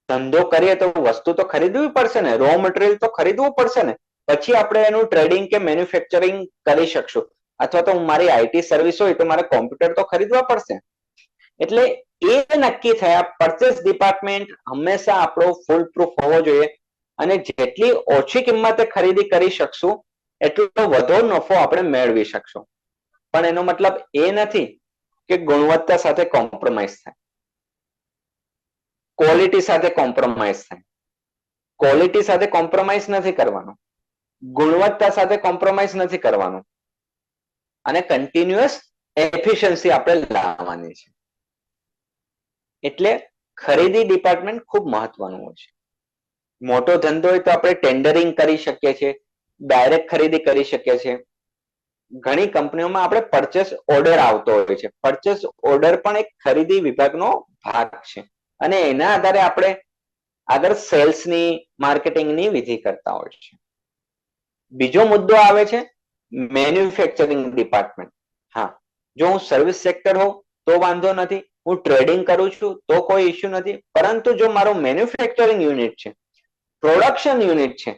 ધંધો કરીએ તો વસ્તુ તો ખરીદવી પડશે ને, રો મટીરિયલ તો ખરીદવું પડશે ને, પછી આપણે એનું ટ્રેડિંગ કે મેન્યુફેક્ચરિંગ કરી શકશું. અથવા તો મારી આઈટી સર્વિસ હોય તો મારે કોમ્પ્યુટર તો ખરીદવા પડશે. એટલે એ નક્કી થયા પરચેસ ડિપાર્ટમેન્ટ હંમેશા આપણો ફૂલ પ્રૂફ હોવો જોઈએ, અને જેટલી ઓછી કિંમતે ખરીદી કરી શકશું એટલો વધુ નફો આપણે મેળવી શકશું. પણ એનો મતલબ એ નથી કે ગુણવત્તા સાથે કોમ્પ્રોમાઇઝ થાય, ક્વોલિટી સાથે કોમ્પ્રોમાઇઝ થાય. ક્વોલિટી સાથે કોમ્પ્રોમાઇઝ નથી કરવાનું, ગુણવત્તા સાથે કોમ્પ્રોમાઇઝ નથી કરવાનું, અને કન્ટિન્યુઅસ એફિશિયન્સી આપણે લાવવાની છે. એટલે ખરીદી ડિપાર્ટમેન્ટ ખૂબ મહત્વનું હોય છે. મોટો ધંધો હોય તો આપણે ટેન્ડરિંગ કરી શકીએ છીએ, ડાયરેક્ટ ખરીદી કરી શકીએ છીએ. ઘણી કંપનીઓમાં આપણે પરચેસ ઓર્ડર આવતો હોય છે. પરચેસ ઓર્ડર પણ એક ખરીદી વિભાગનો ભાગ છે, અને એના આધારે આપણે આગળ સેલ્સની, માર્કેટિંગની વિધિ કરતા હોય છે. બીજો મુદ્દો આવે છે મેન્યુફેક્ચરિંગ ડિપાર્ટમેન્ટ. હા, જો હું સર્વિસ સેક્ટર હોઉં તો વાંધો નથી, હું ટ્રેડિંગ કરું છું તો કોઈ ઇશ્યુ નથી. પરંતુ જો મારું મેન્યુફેક્ચરિંગ યુનિટ છે, પ્રોડક્શન યુનિટ છે,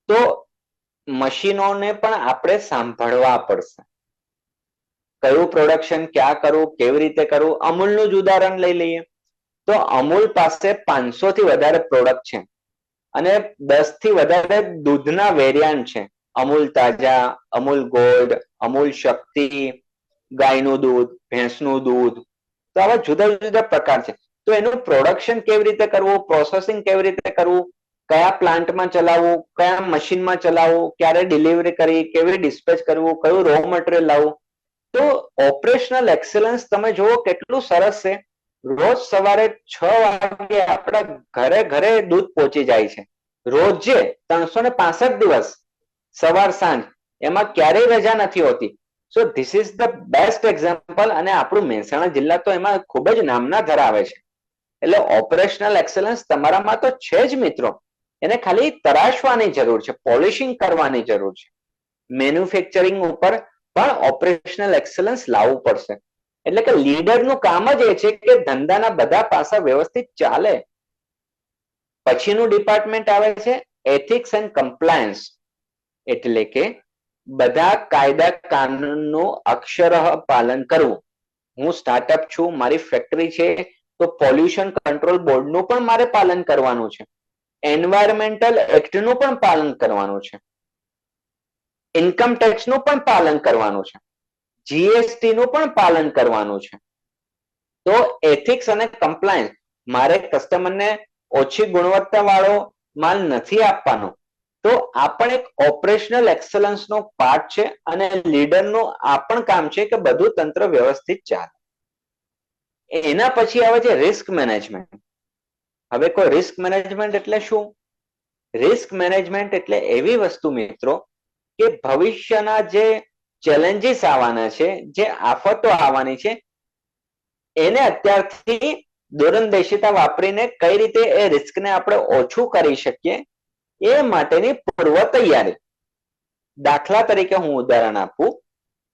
તો મશીનોને પણ આપણે સાંભળવા પડશે. કયું પ્રોડક્શન ક્યાં કરવું, કેવી રીતે કરવું. અમૂલનું જ ઉદાહરણ લઈ લઈએ તો અમૂલ પાસે 500 થી વધારે પ્રોડક્ટ છે, અને 10 થી વધારે દૂધના વેરિયન્ટ છે. અમૂલ તાજા, અમૂલ ગોલ્ડ, અમૂલ શક્તિ, ગાયનું દૂધ, ભેંસનું દૂધ. તો આવા જુદા જુદા પ્રકાર છે. તો એનું પ્રોડક્શન કેવી રીતે કરવું, પ્રોસેસિંગ કેવી રીતે કરવું, કયા પ્લાન્ટમાં ચલાવવું, કયા મશીનમાં ચલાવવું, ક્યારે ડિલિવરી કરવી, કેવી ડિસ્પેચ કરવું, કયું રો મટીરિયલ લાવવું. તો ઓપરેશનલ એક્સેલન્સ તમે જુઓ કેટલું સરસ છે. રોજ સવારે 6 વાગે આપણા ઘરે ઘરે દૂધ પહોંચી જાય છે. રોજે 365 દિવસ, સવાર સાંજ, એમાં ક્યારેય રજા નથી હોતી. So this is the best example, અને આપણું મહેસાણા જિલ્લા તો એમાં ખૂબ જ નામના ધરાવે છે. એટલે ઓપરેશનલ એક્સેલન્સ તમારામાં તો છે જ મિત્રો, એને ખાલી તરાશવાની જરૂર છે, પોલિશિંગ કરવાની જરૂર છે. મેન્યુફેક્ચરિંગ ઉપર પણ ઓપરેશનલ એક્સેલન્સ લાવવું પડશે. એટલે કે લીડરનું કામ જ એ છે કે ધંધાના બધા પાસા વ્યવસ્થિત ચાલે. પછીનું ડિપાર્ટમેન્ટ આવે છે એથિક્સ એન્ડ કમ્પ્લાયન્સ. એટલે કે બધા કાયદા કાનૂનનું અક્ષરઃ પાલન કરવું. હું સ્ટાર્ટઅપ છું, મારી ફેક્ટરી છે, તો પોલ્યુશન કંટ્રોલ બોર્ડનું પણ મારે પાલન કરવાનું છે, એન્વાયરમેન્ટલ એક્ટનું પણ પાલન કરવાનું છે, ઇન્કમ ટેક્સનું પણ પાલન કરવાનું છે, જીએસટી નું પણ પાલન કરવાનું છે. તો એથિક્સ અને કમ્પ્લાયન્સ, મારે કસ્ટમરને ઓછી ગુણવત્તા વાળો માલ નથી આપવાનો, તો આ પણ એક ઓપરેશનલ એક્સલન્સ નો પાર્ટ છે, અને લીડરનું આ પણ કામ છે કે બધું તંત્ર વ્યવસ્થિત ચાલે. એના પછી આવે છે રિસ્ક મેનેજમેન્ટ. હવે કોઈ રિસ્ક મેનેજમેન્ટ એટલે શું? રિસ્ક મેનેજમેન્ટ એટલે એવી વસ્તુ મિત્રો કે ભવિષ્યના જે ચેલેન્જીસ આવવાના છે, જે આફતો આવવાની છે, એને અત્યારથી દૂરંદેશિતા વાપરીને કઈ રીતે એ રિસ્કને આપણે ઓછું કરી શકીએ એ માટેની પૂર્વ તૈયારી. દાખલા તરીકે હું ઉદાહરણ આપું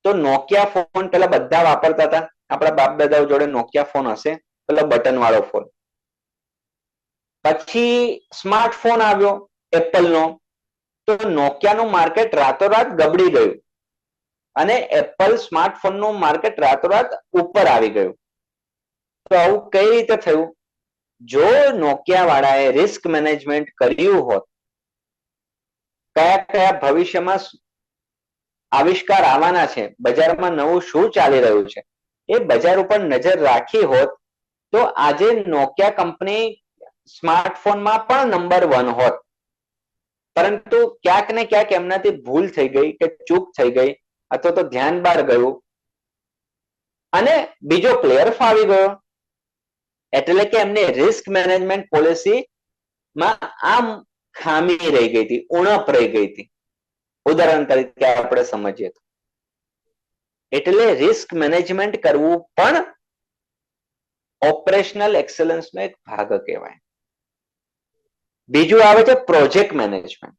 તો નોકિયા ફોન પેલા બધા વાપરતા હતા. આપણા બાપ દાદાઓ જોડે નોકિયા ફોન હશે, પેલો બટન વાળો ફોન. પછી સ્માર્ટફોન આવ્યો એપલ નો, તો નોકિયાનું માર્કેટ રાતોરાત ગબડી ગયું અને એપલ સ્માર્ટફોનનું માર્કેટ રાતોરાત ઉપર આવી ગયું. તો આવું કઈ રીતે થયું? જો નોકિયા વાળાએ રિસ્ક મેનેજમેન્ટ કર્યું હોત, કયા કયા ભવિષ્યમાં આવિષ્કાર આવવાના છે, બજારમાં નવું શું ચાલી રહ્યું છે, એ બજાર ઉપર નજર રાખી હોત તો આજે નોકિયા કંપની સ્માર્ટફોનમાં પણ નંબર 1 હોત. પરંતુ ક્યાંક ને ક્યાંક એમનાથી ભૂલ થઈ ગઈ કે ચૂક થઈ ગઈ અથવા તો ધ્યાન બહાર ગયું અને બીજો પ્લેયર ફાવી ગયો. એટલે કે એમની રિસ્ક મેનેજમેન્ટ પોલિસી માં આમ ખામી રહી ગઈ હતી, ઉણપ રહી ગઈ હતી. ઉદાહરણ તરીકે આપણે સમજીએ તો એટલે રિસ્ક મેનેજમેન્ટ કરવું પણ ઓપરેશનલ એક્સલન્સનો એક ભાગ કહેવાય. બીજું આવે છે પ્રોજેક્ટ મેનેજમેન્ટ.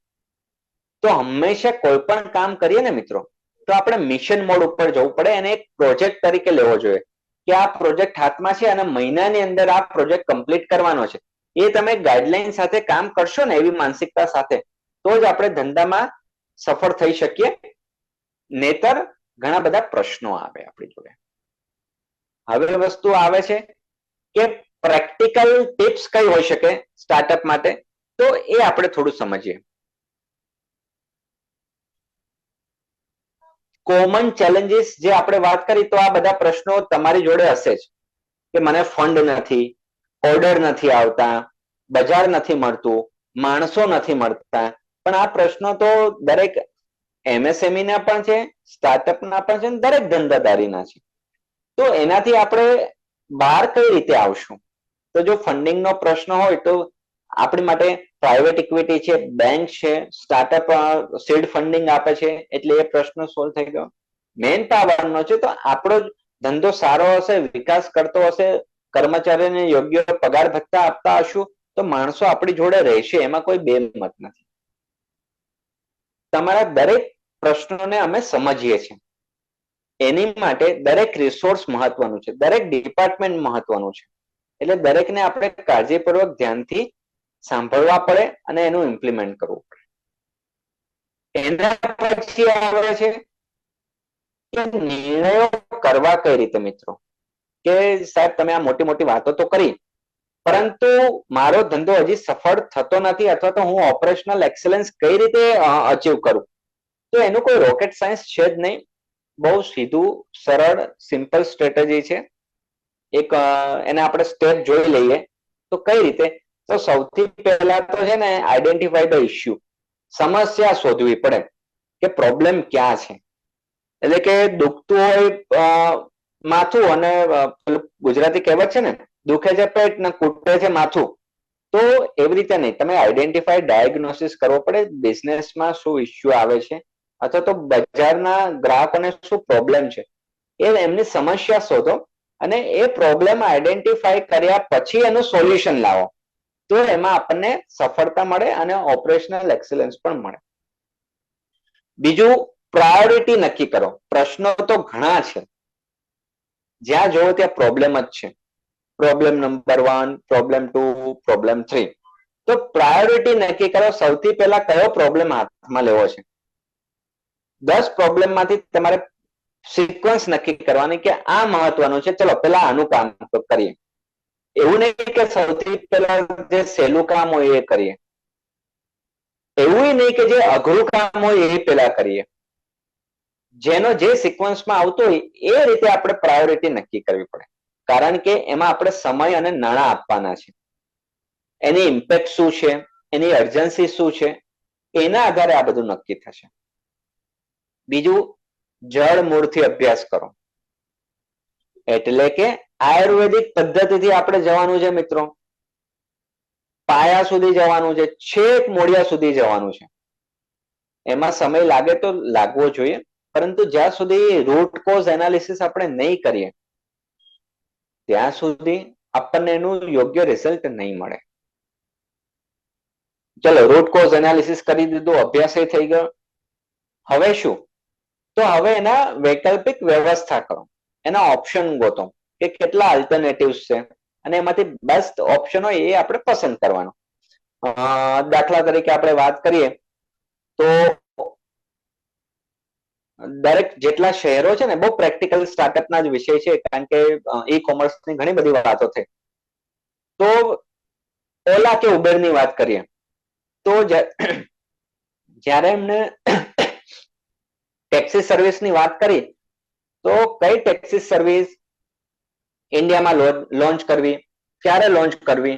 તો હંમેશા કોઈ પણ કામ કરીએ ને મિત્રો, તો આપણે મિશન મોડ ઉપર જવું પડે અને એક પ્રોજેક્ટ તરીકે લેવો જોઈએ કે આ પ્રોજેક્ટ હાથમાં છે અને મહિનાની અંદર આ પ્રોજેક્ટ કમ્પ્લીટ કરવાનો છે. એ તમે ગાઈડલાઈન સાથે કામ કરશો ને એવી માનસિકતા સાથે, તો જ આપણે ધંધામાં સફળ થઈ શકીએ. નહીતર ઘણા બધા પ્રશ્નો આવે આપણી જોડે. હવે વસ્તુ આવે છે કે પ્રેક્ટિકલ ટિપ્સ કઈ હોઈ શકે સ્ટાર્ટઅપ માટે, તો એ આપણે થોડું સમજીએ. કોમન ચેલેન્જીસ જે આપણે વાત કરી, તો આ બધા પ્રશ્નો તમારી જોડે હશે જ કે મને ફંડ નથી, ઓર્ડર નથી આવતા, બજાર નથી મળતું, માણસો નથી મળતા. પણ આ પ્રશ્નો તો દરેક એમએસએમઈ ના પણ છે, સ્ટાર્ટઅપ ના પણ છે, દરેક ધંધાદારીના છે. તો એનાથી આપણે બહાર કઈ રીતે આવશું? તો જો ફંડિંગ નો પ્રશ્ન હોય તો આપણી માટે પ્રાઇવેટ ઇક્વિટી છે, બેંક છે, સ્ટાર્ટઅપ સીડ ફંડિંગ આપે છે, એટલે એ પ્રશ્ન સોલ્વ થઈ ગયો. મેન પાવર નો છે, તો આપણો ધંધો સારો હશે, વિકાસ કરતો હશે, કર્મચારીને યોગ્ય પગાર ભથ્થા આપતા હશું, તો માણસો આપણી જોડે રહેશે, એમાં કોઈ બે મત નથી. તમારા દરેક પ્રશ્નોને અમે સમજીએ છીએ. એની માટે દરેક રિસોર્સ મહત્વનું છે, દરેક ડિપાર્ટમેન્ટ મહત્વનું છે. એટલે દરેકને આપણે કાળજીપૂર્વક ધ્યાનથી સાંભળવા પડે અને એનું ઇમ્પ્લિમેન્ટ કરવું પડે. એના પછી આવે છે કે નિર્ણયો કરવા કઈ રીતે મિત્રો. કે સાહેબ તમે આ મોટી મોટી વાતો તો કરી, પરંતુ મારો ધંધો હજી સફળ થતો નથી, અથવા તો હું ઓપરેશનલ એક્સલન્સ કઈ રીતે અચીવ કરું? તો એનું કોઈ રોકેટ સાયન્સ છે જ નહીં. બહુ સીધું, સરળ, સિમ્પલ સ્ટ્રેટેજી છે. એક એને આપણે સ્ટેપ જોઈ લઈએ તો કઈ રીતે. તો સૌથી પહેલા તો છે ને આઈડેન્ટિફાઈ ધ ઇશ્યુ, સમસ્યા શોધવી પડે કે પ્રોબ્લેમ ક્યાં છે. એટલે કે દુખતું હોય માથું અને ગુજરાતી કહેવત છે ને, દુખે છે પેટ ને કૂટે છે માથું, તો એવી રીતે નહીં. તમે આઈડેન્ટિફાઈ, ડાયગ્નોસિસ કરવો પડે બિઝનેસમાં શું ઇશ્યુ આવે છે, અથવા તો બજારના ગ્રાહકોને શું પ્રોબ્લેમ છે, એ એમની સમસ્યા શોધો અને એ પ્રોબ્લેમ આઈડેન્ટિફાઈ કર્યા પછી એનું સોલ્યુશન લાવો. તો એમાં આપણને સફળતા મળે અને ઓપરેશનલ એક્સલન્સ પણ મળે. બીજું, પ્રાયોરિટી નક્કી કરો. પ્રશ્નો તો ઘણા છે, જ્યાં જોવો ત્યાં પ્રોબ્લેમ જ છે. Problem number 1, problem 2, problem 3. તો પ્રાયોરિટી નક્કી કરો. સૌથી પહેલા કયો પ્રોબ્લેમ હાથમાં લેવો છે? 10 પ્રોબ્લેમ માંથી તમારે સિક્વન્સ નક્કી કરવાની કે આ મહત્વનું છે, ચલો પેલા આનું કામ કરીએ. એવું નહીં કે સૌથી પહેલા જે સહેલું કામ હોય એ કરીએ, એવું નહીં કે જે અઘરું કામ હોય એ પેલા કરીએ. જેનો જે સિક્વન્સમાં આવતો હોય એ રીતે આપણે પ્રાયોરિટી નક્કી કરવી પડે. કારણ કે એમાં આપણે સમય અને નાણાં આપવાના છે. એની ઇમ્પેક્ટ શું છે, એની અર્જન્સી શું છે, એના આધારે આ બધું નક્કી થશે. બીજું, જળ મૂળથી અભ્યાસ કરો. એટલે કે આયુર્વેદિક પદ્ધતિથી આપણે જવાનું છે મિત્રો. પાયા સુધી જવાનું છે, છેક મોડિયા સુધી જવાનું છે. એમાં સમય લાગે તો લાગવો જોઈએ, પરંતુ જ્યાં સુધી રૂટ કોઝ એનાલિસિસ આપણે નહીં કરીએ ત્યાં સુધી આપણને એનું યોગ્ય રિઝલ્ટ નહીં મળે. ચલો, રૂટ કોઝ એનાલિસિસ કરી દીધું, અભ્યાસ થઈ ગયો. હવે શું? તો હવે એના વૈકલ્પિક વ્યવસ્થા કરો, એના ઓપ્શન ગોતો કે કેટલા આલ્ટરનેટિવ્સ છે અને એમાંથી બેસ્ટ ઓપ્શન હોય એ આપણે પસંદ કરવાનો. દાખલા તરીકે આપણે વાત કરીએ તો દરેક જેટલા શહેરો છે ને બહુ પ્રેક્ટિકલ સ્ટાર્ટઅપના જ વિષય છે, કારણ કે ઈ કોમર્સની ઘણી બધી વાતો થઈ. તો ઓલા કે ઉબેર ની વાત કરીએ તો જ્યારે એમને ટેક્સી સર્વિસ ની વાત કરી તો કઈ ટેક્સી સર્વિસ ઇન્ડિયામાં લોન્ચ કરવી, ક્યારે લોન્ચ કરવી,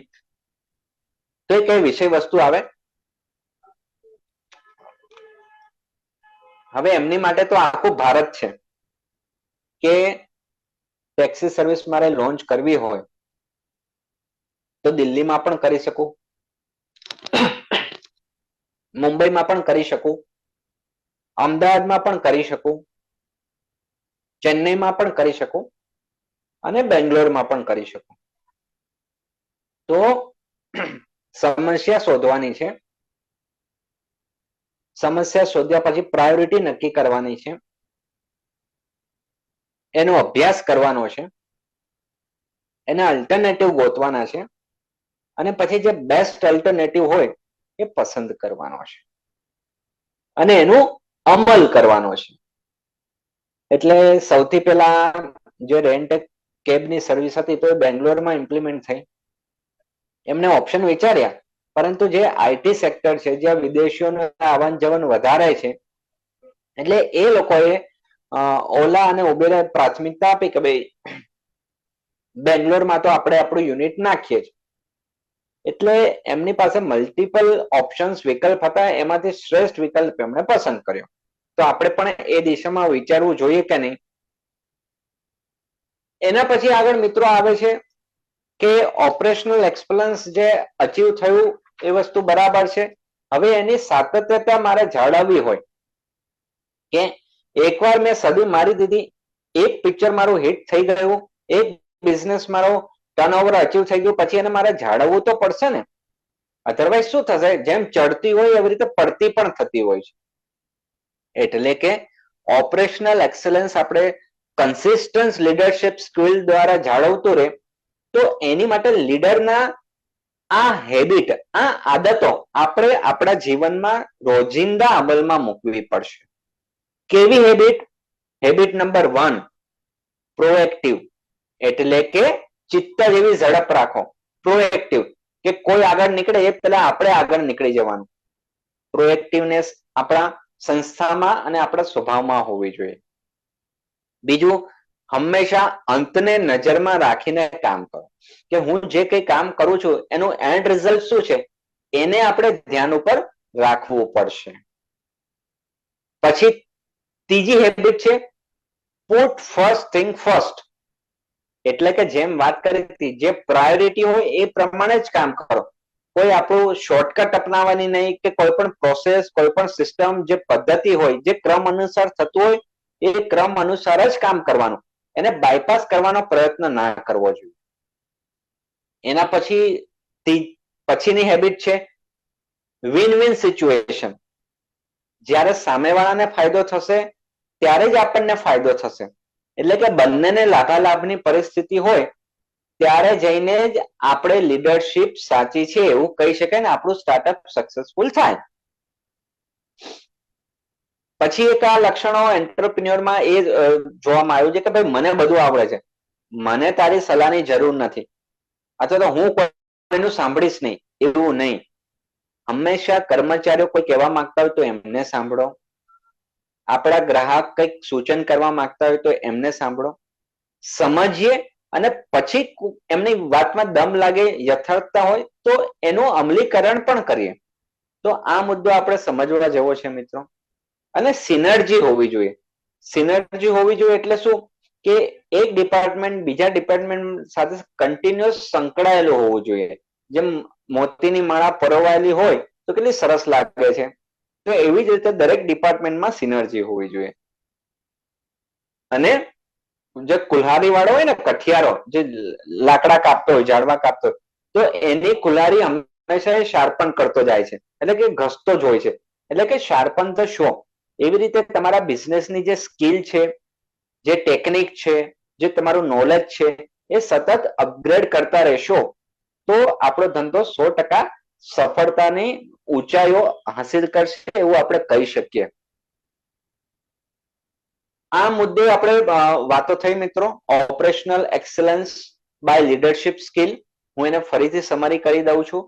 તો કઈ વિષય વસ્તુ આવે. હવે એમની માટે તો આખું ભારત છે કે ટેક્સી સર્વિસ મારે લોન્ચ કરવી હોય તો દિલ્હીમાં પણ કરી શકું, મુંબઈમાં પણ કરી શકું, અમદાવાદમાં પણ કરી શકું, ચેન્નઈમાં પણ કરી શકું અને બેંગ્લોરમાં પણ કરી શકું. તો સમસ્યા શોધવાની છે. સમસ્યા શોધ્યા પછી પ્રાયોરિટી નક્કી કરવાની છે, એનો અભ્યાસ કરવાનો છે, એના અલ્ટરનેટિવ ગોતવાના છે અને પછી જે બેસ્ટ અલ્ટરનેટિવ હોય એ પસંદ કરવાનો છે અને એનું અમલ કરવાનો છે. એટલે સૌથી પહેલા જે રેન્ટ કેબની સર્વિસ હતી તો એ બેંગ્લોરમાં ઇમ્પ્લિમેન્ટ થઈ. એમને ઓપ્શન વિચાર્યા, પરંતુ જે આઈટી સેક્ટર છે જ્યાં વિદેશીઓનું આવન જવન વધારે છે એટલે એ લોકોએ ઓલા અને ઉબેરે પ્રાથમિકતા આપી કે ભાઈ બેંગ્લોરમાં તો આપણે આપણું યુનિટ નાખીએ છીએ. એટલે એમની પાસે મલ્ટિપલ ઓપ્શન્સ વિકલ્પ હતા, એમાંથી શ્રેષ્ઠ વિકલ્પ એમણે પસંદ કર્યો. તો આપણે પણ એ દિશામાં વિચારવું જોઈએ કે નહીં. એના પછી આગળ મિત્રો આવે છે કે ઓપરેશનલ એક્સપલન્સ જે અચીવ થયું એ વસ્તુ બરાબર છે. હવે એની સાતત્યતા મારે જાળવવી હોય કે એકવાર મેં સદી મારી દીધી, એક પિક્ચર મારું હિટ થઈ ગયું, એક બિઝનેસ મારો ટર્નઓવર અચીવ થઈ ગયું, પછી એને મારે જાળવવું તો પડશે ને. અધરવાઇઝ શું થશે, જેમ ચડતી હોય એવી રીતે પડતી પણ થતી હોય છે. એટલે કે ઓપરેશનલ એક્સલન્સ આપણે કન્સિસ્ટન્ટ લીડરશિપ સ્કિલ દ્વારા જાળવતું રહે તો એની માટે લીડરના આ હેબિટ, આ આદતો આપણે આપણા જીવનમાં રોજિંદા અમલમાં મૂકવી પડશે. કેવી હેબિટ? હેબિટ નંબર 1, પ્રોએક્ટિવ, એટલે કે ચિત્ત જેવી ઝડપ રાખો. પ્રોએક્ટિવ કે કોઈ આગળ નીકળે એ પહેલા આપણે આગળ નીકળી જવાનું. પ્રોએક્ટિવનેસ આપણા સંસ્થામાં અને આપણા સ્વભાવમાં હોવી જોઈએ. બીજું, હંમેશા અંતને નજરમાં રાખીને કામ કરો કે હું જે કંઈ કામ કરું છું એનું એન્ડ રિઝલ્ટ શું છે એને આપણે ધ્યાન ઉપર રાખવું પડશે. પછી ત્રીજી હેબિટ છે પુટ ફર્સ્ટ થિંગ ફર્સ્ટ, એટલે કે જેમ વાત કરી હતી જે પ્રાયોરિટી હોય એ પ્રમાણે જ કામ કરો. કોઈ આપણું શોર્ટકટ અપનાવવાની નહીં કે કોઈ પણ પ્રોસેસ, કોઈ પણ સિસ્ટમ, જે પદ્ધતિ હોય, જે ક્રમ અનુસાર થતું હોય એ ક્રમ અનુસાર જ કામ કરવાનું, એને બાયપાસ કરવાનો પ્રયત્ન ના કરવો જોઈએ. એના પછીની હેબિટ છે વિન વિન સિચ્યુએશન. જ્યારે સામેવાળાને ફાયદો થશે ત્યારે જ આપણને ફાયદો થશે. એટલે કે બંનેને લાભાલાભની પરિસ્થિતિ હોય ત્યારે જઈને જ આપણે લીડરશિપ સાચી છે એવું કહી શકાય ને આપણું સ્ટાર્ટઅપ સક્સેસફુલ થાય. પછી એક આ લક્ષણો એન્ટરપ્રિન્યોરમાં એ જોવામાં આવ્યું છે કે ભાઈ મને બધું આવડે છે, મને તારી સલાહની જરૂર નથી, અથવા તો હું કોઈનું સાંભળીશ નહીં, એવું નહીં. હંમેશા કર્મચારીઓ કોઈ કહેવા માંગતા હોય તો એમને સાંભળો. આપણા ગ્રાહક કંઈક સૂચન કરવા માંગતા હોય તો એમને સાંભળો, સમજીએ અને પછી એમની વાતમાં દમ લાગે, યથાર્થતા હોય તો એનું અમલીકરણ પણ કરીએ. તો આ મુદ્દો આપણે સમજવા જેવો છે મિત્રો. અને સિનર્જી હોવી જોઈએ. સિનર્જી હોવી જોઈએ એટલે શું કે એક ડિપાર્ટમેન્ટ બીજા ડિપાર્ટમેન્ટ સાથે કન્ટિન્યુઅસ સંકળાયેલું હોવું જોઈએ. જેમ મોતીની માળા પરોવાયેલી હોય તો કેટલી સરસ લાગે છે, તો એવી જ રીતે દરેક ડિપાર્ટમેન્ટમાં સિનર્જી હોવી જોઈએ. અને જે કુલ્હાડી વાળો હોય ને, કઠિયારો જે લાકડા કાપતો હોય, ઝાડવા કાપતો હોય, તો એની કુલ્હાડી હંમેશા શાર્પન કરતો જાય છે, એટલે કે ઘસતો જ હોય છે. એટલે કે શાર્પન ધ શો. એવી રીતે તમારા બિઝનેસની જે સ્કિલ છે, જે ટેકનિક છે, જે તમારું નોલેજ છે એ સતત અપગ્રેડ કરતા રહેશો તો આપણો ધંધો 100% સફળતાની ઊંચાઈઓ હાસિલ કરશે એવું આપણે કહી શકીએ. આ મુદ્દે આપણે વાતો થઈ મિત્રો, operational excellence by leadership skill. હું એને ફરીથી સમરી કરી દઉં છું.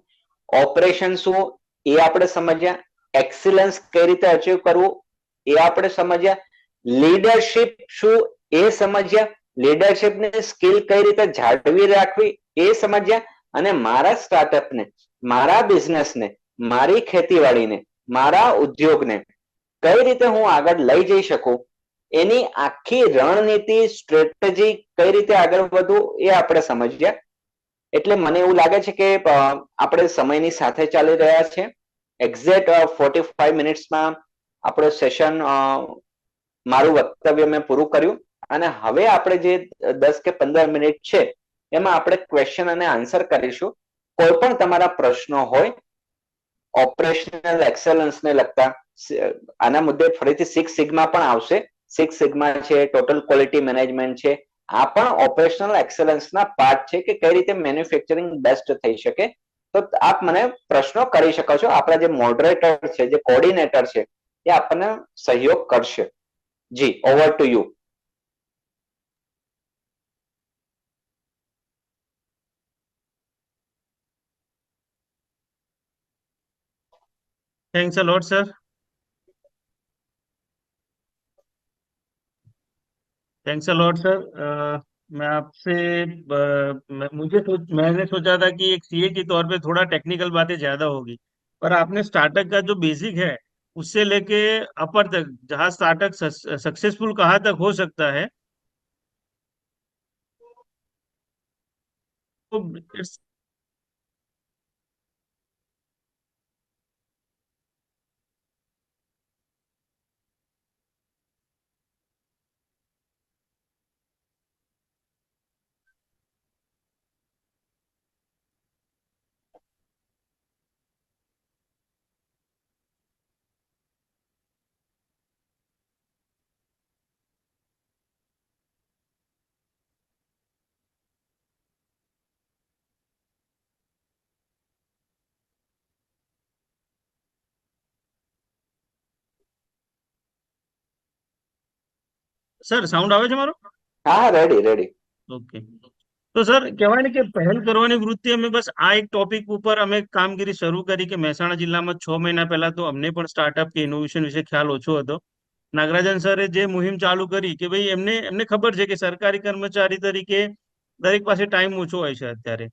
ઓપરેશન શું એ આપણે સમજ્યા, એક્સિલન્સ કઈ રીતે અચીવ કરવું એ આપણે સમજ્યા, લીડરશિપ શું એ સમજ્યા, લીડરશિપની સ્કિલ કઈ રીતે જાળવી રાખવી એ સમજ્યા, અને મારા સ્ટાર્ટઅપને, મારા બિઝનેસને, મારી ખેતીવાડીને, મારા ઉદ્યોગને કઈ રીતે હું આગળ લઈ જઈ શકું એની આખી રણનીતિ, સ્ટ્રેટેજી કઈ રીતે આગળ વધવું એ આપણે સમજ્યા. એટલે મને એવું લાગે છે કે આપણે સમયની સાથે ચાલી રહ્યા છે. એક્ઝેક્ટ 45 મિનિટ્સમાં આપણો સેશન, મારું વક્તવ્ય મેં પૂરું કર્યું, અને હવે આપણે જે 10 કે 15 મિનિટ છે એમાં આપણે ક્વેશ્ચન અને આન્સર કરીશું. કોઈ પણ તમારા પ્રશ્નો હોય ઓપરેશનલ એક્સેલન્સ ને લગતા, આના મુદ્દે ફરીથી 6 સિગ્મા પણ આવશે. 6 સિગ્મા છે, ટોટલ ક્વોલિટી મેનેજમેન્ટ છે, આ પણ ઓપરેશનલ એક્સેલન્સ ના પાર્ટ છે કે કઈ રીતે મેન્યુફેક્ચરિંગ બેસ્ટ થઈ શકે. તો આપ મને પ્રશ્નો કરી શકો છો. આપણા જે મોડરેટર છે, જે કોર્ડિનેટર છે, એ આપણને સહયોગ કરશે. Ji, over to you. Thanks a lot sir. Thanks a lot sir. मैं आपसे मैंने सोचा था कि एक सीए के तौर पे थोड़ा टेक्निकल बातें ज्यादा होगी, पर आपने स्टार्टअप का जो बेसिक है उससे लेके अपर तक, जहाँ स्टार्टअप सक्सेसफुल कहाँ तक हो सकता है, तो इट्स સર સાઉન્ડ આવે છે મારો? હા, રેડી રેડી. ઓકે. તો સર કહેવાય ને કે પહેલ કરવાની વૃત્તિ અમે બસ આ એક ટોપિક ઉપર અમે કામગીરી શરૂ કરી કે મહેસાણા જિલ્લામાં 6 મહિના પહેલા તો અમને પણ સ્ટાર્ટઅપ કે ઇનોવેશન વિશે ખ્યાલ ઓછો હતો. નાગરાજન સરે જે મુહિમ ચાલુ કરી કે ભાઈ એમને ખબર છે કે સરકારી કર્મચારી તરીકે દરેક પાસે ટાઈમ ઓછો હોય છે અત્યારે,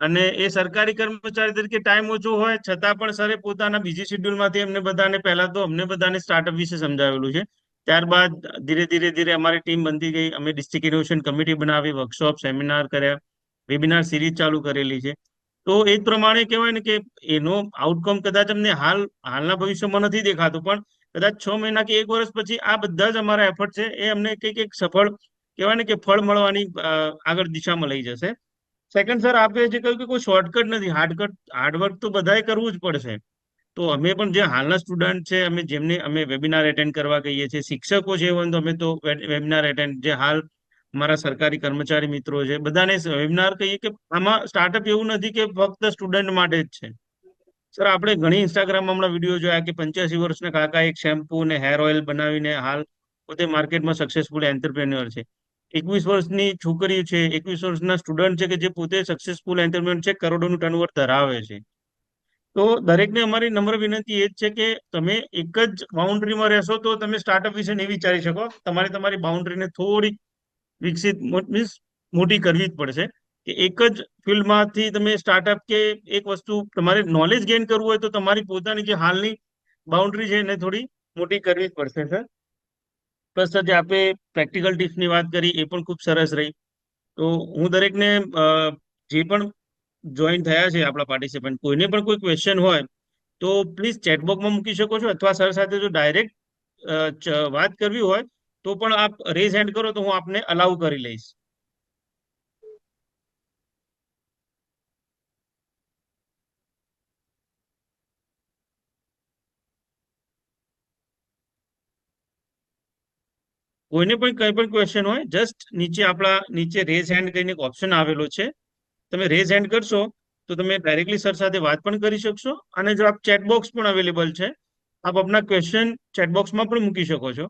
અને એ સરકારી કર્મચારી તરીકે ટાઈમ ઓછો હોય છતાં પણ સરે પોતાના બીજી શેડ્યુલમાંથી એમને બધાને, પહેલા તો અમને બધાને સ્ટાર્ટઅપ વિશે સમજાવેલું છે. ત્યારબાદ ધીરે ધીરે ધીરે અમારી ટીમ બનતી ગઈ. અમે ડિસ્ટ્રિક્ટ ઇનોવેશન કમિટી બનાવી, વર્કશોપ, સેમિનાર કર્યા, વેબિનાર સિરીઝ ચાલુ કરેલી છે. તો એ જ પ્રમાણે કહેવાય ને કે એનો આઉટકમ કદાચ અમને હાલના ભવિષ્યમાં નથી દેખાતું, પણ કદાચ 6 મહિના કે 1 વર્ષ પછી આ બધા જ અમારા એફર્ટ છે એ અમને કંઈક સફળ, કહેવાય ને કે ફળ મળવાની આગળ દિશામાં લઈ જશે. સેકન્ડ સર, આપે જે કહ્યું કે કોઈ શોર્ટકટ નથી, હાર્ડવર્ક તો બધાએ કરવું જ પડશે. તો અમે પણ જે હાલના સ્ટુડન્ટ છે, અમે વેબિનાર એટેન્ડ કરવા કહીએ છીએ, શિક્ષકો છે તો અમે તો વેબિનાર એટેન્ડ, જે હાલ અમારા સરકારી કર્મચારી મિત્રો છે બધાને વેબિનાર કહીએ કે આમાં સ્ટાર્ટઅપ એવું નથી કે ફક્ત સ્ટુડન્ટ માટે જ છે. સર, આપણે ઘણી ઇન્સ્ટાગ્રામમાં હમણાં વિડીયો જોયા કે 85 વર્ષના કાકા એક શેમ્પુ ને હેર ઓઇલ બનાવીને હાલ પોતે માર્કેટમાં સક્સેસફુલ એન્ટરપ્રેન્યોર છે. 21 વર્ષની છોકરી છે, 21 વર્ષના સ્ટુડન્ટ છે કે જે પોતે સક્સેસફુલ એન્ટરપ્રેન્યોર છે, કરોડોનું ટર્નઓવર ધરાવે છે. તો દરેકને અમારી નમ્ર વિનંતી એ જ છે કે તમે એક જ બાઉન્ડ્રીમાં રહેશો તો તમે સ્ટાર્ટઅપ વિશે નહીં વિચારી શકો. તમારી બાઉન્ડ્રીને થોડી વિકસિત, મીન્સ મોટી કરવી જ પડશે. કે એક જ ફિલ્ડમાંથી તમે સ્ટાર્ટઅપ કે એક વસ્તુ તમારે નોલેજ ગેઇન કરવું હોય તો તમારી પોતાની જે હાલની બાઉન્ડ્રી છે એને થોડી મોટી કરવી જ પડશે સર. પ્લસ જે આપણે પ્રેક્ટિકલ ટિપ્સની વાત કરી એ પણ ખૂબ સરસ રહી. તો હું દરેકને જે પણ જોઈન થયા છે આપણા પાર્ટિસિપન્ટ, કોઈને પણ કોઈ ક્વેશ્ચન હોય તો પ્લીઝ ચેટબોક્સમાં મૂકી શકો છો, અથવા સર સાથે જો ડાયરેક્ટ વાત કરવી હોય તો પણ આપ રેઝ હેન્ડ કરો તો હું આપને અલાઉ કરી લઈશ. કોઈને પણ કંઈ પણ ક્વેશ્ચન હોય, જસ્ટ નીચે રેઝ હેન્ડ કરીને એક ઓપ્શન આવેલો છે, તમે રેઝ હેન્ડ કરશો તો તમે ડાયરેક્ટલી સર સાથે વાત પણ કરી શકશો, અને જો આપ ચેટબોક્સ પણ અવેલેબલ છે, આપ આપના ક્વેશ્ચન ચેટબોક્સમાં પણ મૂકી શકો છો.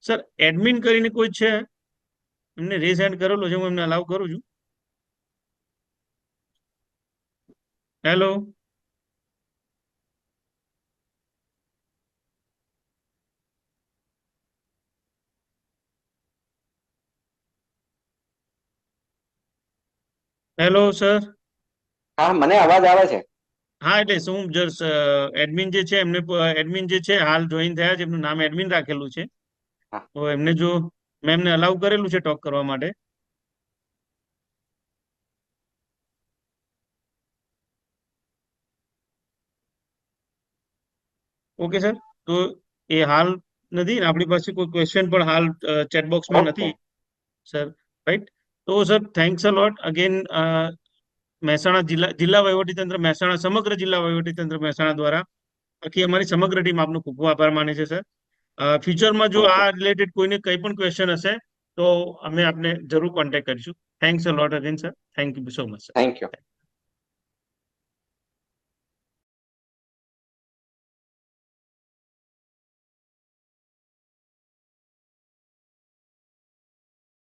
સર એડમિન કરીને કોઈ છે, એમને રેઝ હેન્ડ કરેલો છે, હું એમને અલાઉ કરું છું. હેલો. Hello sir. હા, મને અવાજ આવે છે. હા, એટલે શું જસ્ટ એડમિન જે છે એમને, એડમિન જે છે હાલ જોઈન થયા છે, એમનું નામ એડમિન રાખેલું છે. હા, તો એમને જો મેં એમને અલાઉ કરેલું છે ટોક કરવા માટે. Okay sir. તો એ હાલ નથી ને આપણી પાસે કોઈ ક્વેશ્ચન પણ હાલ ચેટ બોક્સમાં ઓકે. નથી સર. રાઈટ. તો સર થેન્ક્સ અ લોટ અગેન. મહેસાણા જિલ્લા વહીવટીતંત્ર મહેસાણા, સમગ્ર જિલ્લા વહીવટીતંત્ર મહેસાણા દ્વારા આખી અમારી સમગ્ર ટીમ આપનો ખૂબ ખૂબ આભાર માને છે સર. ફ્યુચરમાં જો થેન્ક આ યુ. રિલેટેડ કોઈને કંઈ પણ ક્વેશ્ચન હશે તો અમે આપને જરૂર કોન્ટેક્ટ કરીશું. Thanks a lot again sir. Thank you so much sir. Thank you.